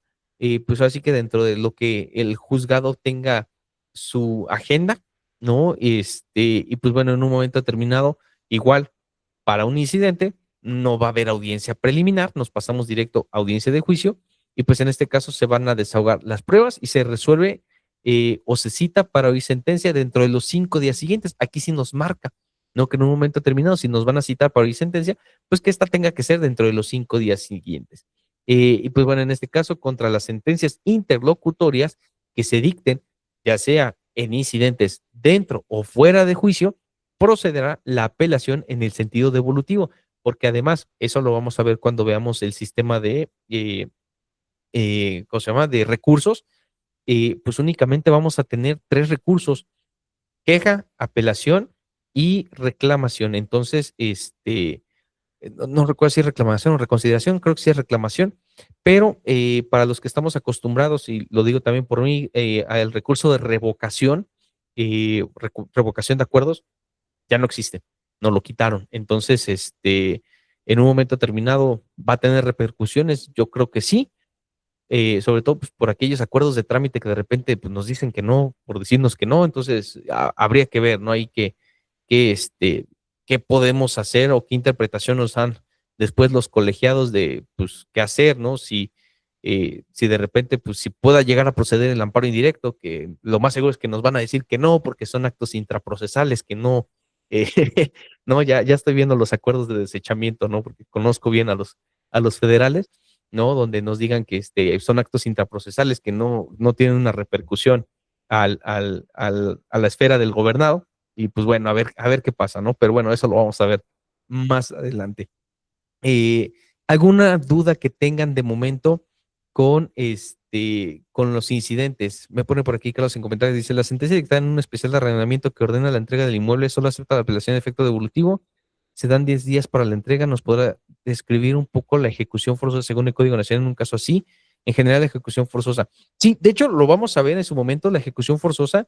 pues así que dentro de lo que el juzgado tenga su agenda, ¿no? Y pues bueno, en un momento determinado, igual, para un incidente, no va a haber audiencia preliminar, nos pasamos directo a audiencia de juicio, y pues en este caso se van a desahogar las pruebas y se resuelve o se cita para oír sentencia dentro de los 5 días siguientes. Aquí sí nos marca, ¿no? Que en un momento determinado, si nos van a citar para oír sentencia, pues que esta tenga que ser dentro de los 5 días siguientes. Y pues bueno, en este caso, contra las sentencias interlocutorias que se dicten ya sea en incidentes dentro o fuera de juicio, procederá la apelación en el sentido devolutivo, porque además, eso lo vamos a ver cuando veamos el sistema ¿cómo se llama?, de recursos, pues únicamente vamos a tener 3 recursos: queja, apelación y reclamación. Entonces, no recuerdo si es reclamación o reconsideración, creo que sí es reclamación, pero para los que estamos acostumbrados, y lo digo también por mí, al recurso de revocación, revocación de acuerdos, ya no existe, no lo quitaron. Entonces, en un momento determinado va a tener repercusiones, yo creo que sí, sobre todo pues, por aquellos acuerdos de trámite que de repente pues, nos dicen que no, por decirnos que no, entonces habría que ver, ¿no? Hay qué podemos hacer o qué interpretación nos dan después los colegiados de, pues, qué hacer, ¿no? Si de repente, pues, si pueda llegar a proceder el amparo indirecto, que lo más seguro es que nos van a decir que no, porque son actos intraprocesales, que no, eh, no, ya estoy viendo los acuerdos de desechamiento, ¿no? Porque conozco bien a los federales, ¿no? Donde nos digan que son actos intraprocesales que no tienen una repercusión a la esfera del gobernado. Y pues bueno, a ver qué pasa, ¿no? Pero bueno, eso lo vamos a ver más adelante. Eh, ¿Alguna duda que tengan de momento con los incidentes? Me pone por aquí Carlos en comentarios, dice, la sentencia dictada en un especial de arrendamiento que ordena la entrega del inmueble solo acepta la apelación de efecto devolutivo. Se dan 10 días para la entrega. ¿Nos podrá describir un poco la ejecución forzosa según el Código Nacional en un caso así? En general, la ejecución forzosa. Sí, de hecho, lo vamos a ver en su momento, la ejecución forzosa.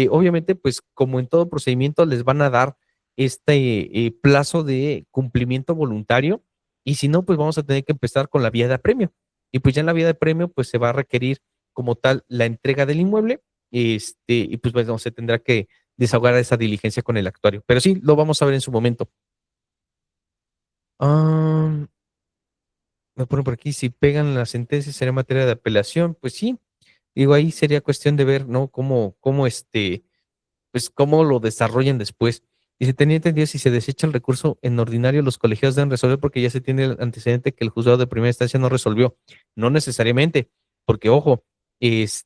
Obviamente, pues como en todo procedimiento, les van a dar plazo de cumplimiento voluntario y si no, pues vamos a tener que empezar con la vía de apremio. Y pues ya en la vía de apremio, pues se va a requerir como tal la entrega del inmueble, y pues bueno, se tendrá que desahogar esa diligencia con el actuario. Pero sí, lo vamos a ver en su momento. Ah, me ponen por aquí, si pegan la sentencia, ¿sería materia de apelación? Pues sí, digo, ahí sería cuestión de ver, ¿no? Pues cómo lo desarrollan después. Y se tenía entendido si se desecha el recurso en ordinario, los colegiados deben resolver porque ya se tiene el antecedente que el juzgado de primera instancia no resolvió. No necesariamente, porque ojo, si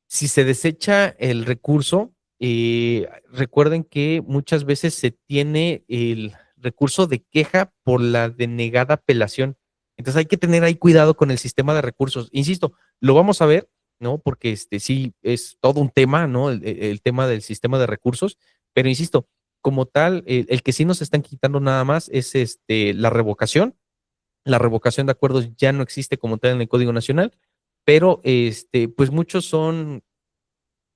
se desecha el recurso, recuerden que muchas veces se tiene el recurso de queja por la denegada apelación. Entonces hay que tener ahí cuidado con el sistema de recursos. Insisto, lo vamos a ver, ¿no? Porque sí es todo un tema, ¿no? El tema del sistema de recursos, pero insisto, como tal, el que sí nos están quitando nada más es la revocación. La revocación de acuerdos ya no existe como tal en el Código Nacional, pero pues muchos son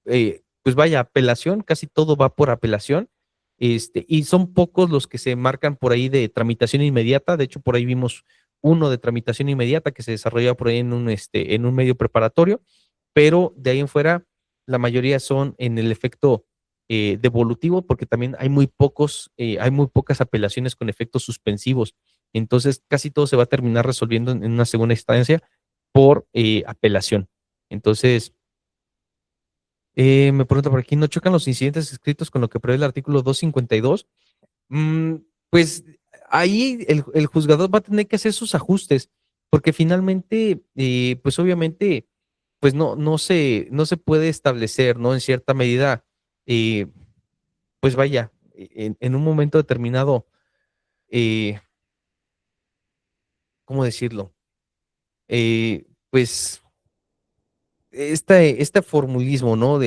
pues vaya, apelación, casi todo va por apelación, y son pocos los que se marcan por ahí de tramitación inmediata. De hecho, por ahí vimos uno de tramitación inmediata que se desarrolla por ahí en un medio preparatorio, pero de ahí en fuera, la mayoría son en el efecto devolutivo, porque también hay muy pocas apelaciones con efectos suspensivos. Entonces, casi todo se va a terminar resolviendo en una segunda instancia por apelación. Entonces, me pregunta por aquí, ¿no chocan los incidentes escritos con lo que prevé el artículo 252? Mm, pues ahí el juzgador va a tener que hacer sus ajustes, porque finalmente, pues obviamente, pues no se puede establecer, ¿no? En cierta medida, eh, pues vaya, en un momento determinado, eh, ¿cómo decirlo? Pues este formulismo, ¿no?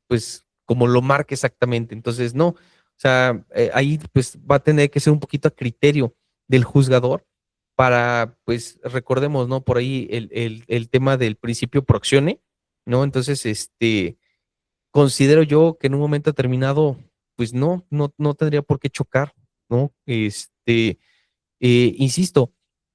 Pues, como lo marca exactamente. Entonces, no, o sea, ahí pues va a tener que ser un poquito a criterio del juzgador para, pues, recordemos, ¿no? Por ahí el tema del principio proxione, ¿no? Entonces, considero yo que en un momento determinado, pues no tendría por qué chocar, ¿no? Insisto,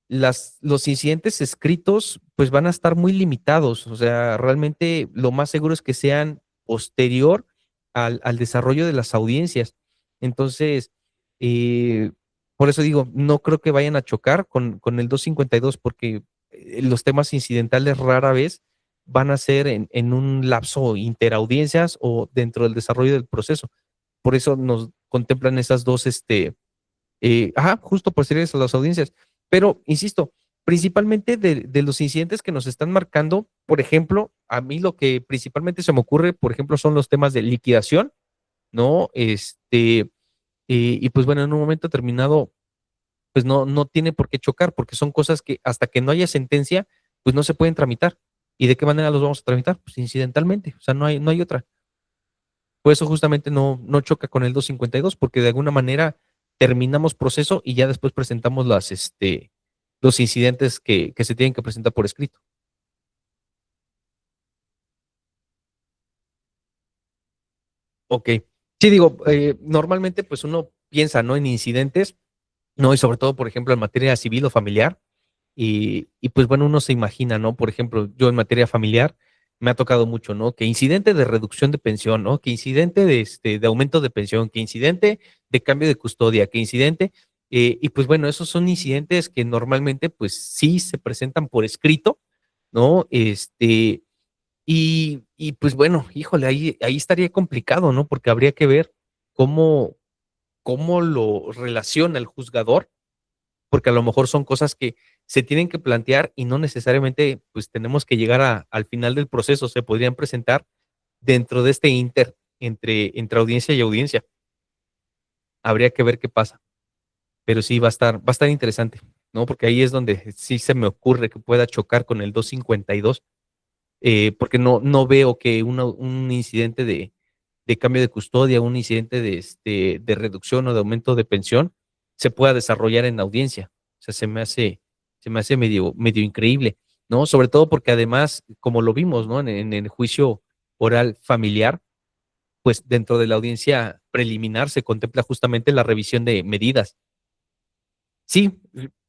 los incidentes escritos pues van a estar muy limitados, o sea, realmente lo más seguro es que sean posterior al desarrollo de las audiencias. Entonces, eh, por eso digo, no creo que vayan a chocar con el 252 porque los temas incidentales rara vez van a ser en un lapso interaudiencias o dentro del desarrollo del proceso. Por eso nos contemplan esas dos, justo posteriores a las audiencias. Pero, insisto, principalmente de los incidentes que nos están marcando, por ejemplo, a mí lo que principalmente se me ocurre, por ejemplo, son los temas de liquidación, ¿no? Y pues bueno, en un momento determinado, pues no tiene por qué chocar, porque son cosas que hasta que no haya sentencia, pues no se pueden tramitar. ¿Y de qué manera los vamos a tramitar? Pues incidentalmente, o sea, no hay otra. Por eso justamente no choca con el 252 porque de alguna manera terminamos proceso y ya después presentamos los incidentes que se tienen que presentar por escrito. Ok. Sí, digo, normalmente pues uno piensa, ¿no? En incidentes, ¿no? Y sobre todo, por ejemplo, en materia civil o familiar. Y pues bueno, uno se imagina, ¿no? Por ejemplo, yo en materia familiar, me ha tocado mucho, ¿no? Que incidente de reducción de pensión, ¿no? Que incidente de aumento de pensión, que incidente de cambio de custodia, que incidente, y pues bueno, esos son incidentes que normalmente pues sí se presentan por escrito, ¿no? Y pues bueno, híjole, ahí estaría complicado, ¿no? Porque habría que ver cómo, cómo lo relaciona el juzgador, porque a lo mejor son cosas que se tienen que plantear y no necesariamente pues tenemos que llegar al final del proceso, se podrían presentar dentro de este entre audiencia y audiencia. Habría que ver qué pasa, pero sí va a estar interesante, ¿no? Porque ahí es donde sí se me ocurre que pueda chocar con el 252, porque no veo que un incidente de cambio de custodia, un incidente de reducción o de aumento de pensión se pueda desarrollar en audiencia. O sea, se me hace medio increíble, ¿no? Sobre todo porque además, como lo vimos, ¿no? En el juicio oral familiar, pues dentro de la audiencia preliminar se contempla justamente la revisión de medidas. Sí,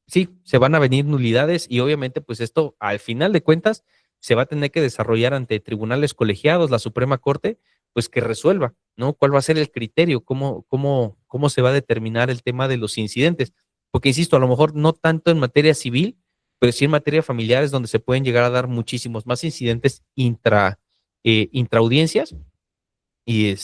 sí, se van a venir nulidades y obviamente pues esto al final de cuentas se va a tener que desarrollar ante tribunales colegiados, la Suprema Corte, pues que resuelva, ¿no? ¿Cuál va a ser el criterio? ¿Cómo se va a determinar el tema de los incidentes? Porque insisto, a lo mejor no tanto en materia civil, pero sí en materia familiar es donde se pueden llegar a dar muchísimos más incidentes intraaudiencias y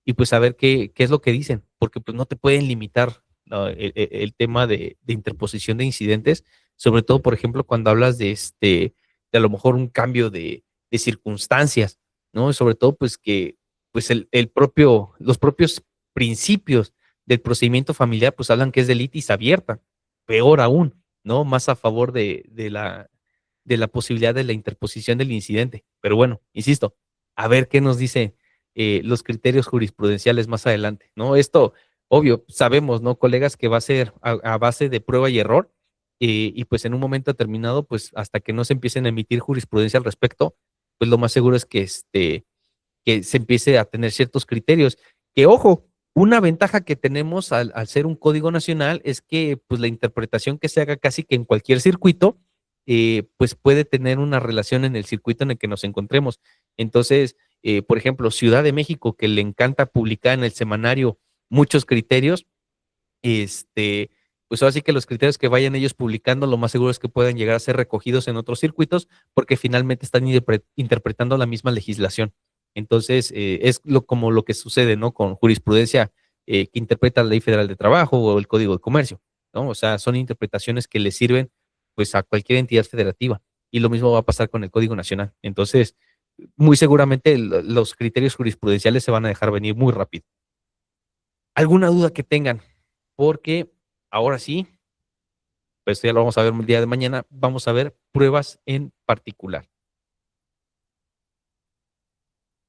y pues saber qué es lo que dicen, porque pues no te pueden limitar, ¿no? El tema de interposición de incidentes, sobre todo, por ejemplo, cuando hablas de a lo mejor un cambio de circunstancias, ¿no? Sobre todo, pues que pues los propios principios del procedimiento familiar, pues hablan que es de litis abierta, peor aún, ¿no? Más a favor de la posibilidad de la interposición del incidente. Pero bueno, insisto, a ver qué nos dice los criterios jurisprudenciales más adelante, ¿no? Esto, obvio, sabemos, ¿no, colegas, que va a ser a base de prueba y error, y pues en un momento determinado, pues hasta que no se empiecen a emitir jurisprudencia al respecto, pues lo más seguro es que, que se empiece a tener ciertos criterios. Que ojo, una ventaja que tenemos al ser un código nacional es que pues la interpretación que se haga casi que en cualquier circuito, pues puede tener una relación en el circuito en el que nos encontremos. Entonces, por ejemplo, Ciudad de México, que le encanta publicar en el semanario muchos criterios, pues ahora sí que los criterios que vayan ellos publicando, lo más seguro es que puedan llegar a ser recogidos en otros circuitos, porque finalmente están interpretando la misma legislación. Entonces, es como lo que sucede, ¿no? Con jurisprudencia que interpreta la Ley Federal de Trabajo o el Código de Comercio, ¿no? O sea, son interpretaciones que le sirven pues a cualquier entidad federativa. Y lo mismo va a pasar con el Código Nacional. Entonces, muy seguramente los criterios jurisprudenciales se van a dejar venir muy rápido. ¿Alguna duda que tengan? Porque ahora sí, pues ya lo vamos a ver el día de mañana, vamos a ver pruebas en particular,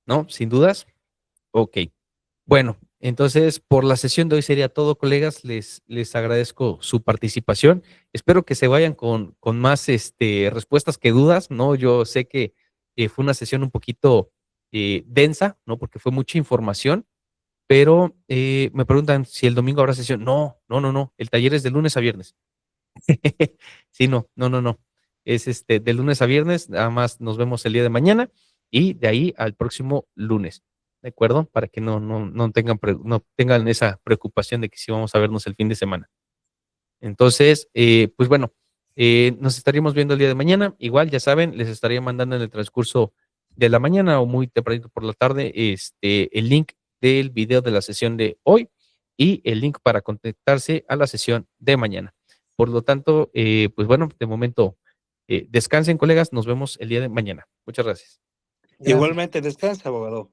¿no? Sin dudas. Ok. Bueno, entonces por la sesión de hoy sería todo, colegas. Les agradezco su participación. Espero que se vayan con más respuestas que dudas, ¿no? Yo sé que fue una sesión un poquito densa, ¿no? Porque fue mucha información, pero me preguntan si el domingo habrá sesión. No, no, no, no. El taller es de lunes a viernes. Sí, no, no, no, no. Es de lunes a viernes, nada más nos vemos el día de mañana y de ahí al próximo lunes. ¿De acuerdo? Para que no tengan esa preocupación de que si vamos a vernos el fin de semana. Entonces, pues bueno, nos estaríamos viendo el día de mañana. Igual, ya saben, les estaría mandando en el transcurso de la mañana o muy tempranito por la tarde, el link del video de la sesión de hoy y el link para conectarse a la sesión de mañana. Por lo tanto, pues bueno, de momento, descansen, colegas. Nos vemos el día de mañana. Muchas gracias. Gracias. Igualmente, descansa, abogado.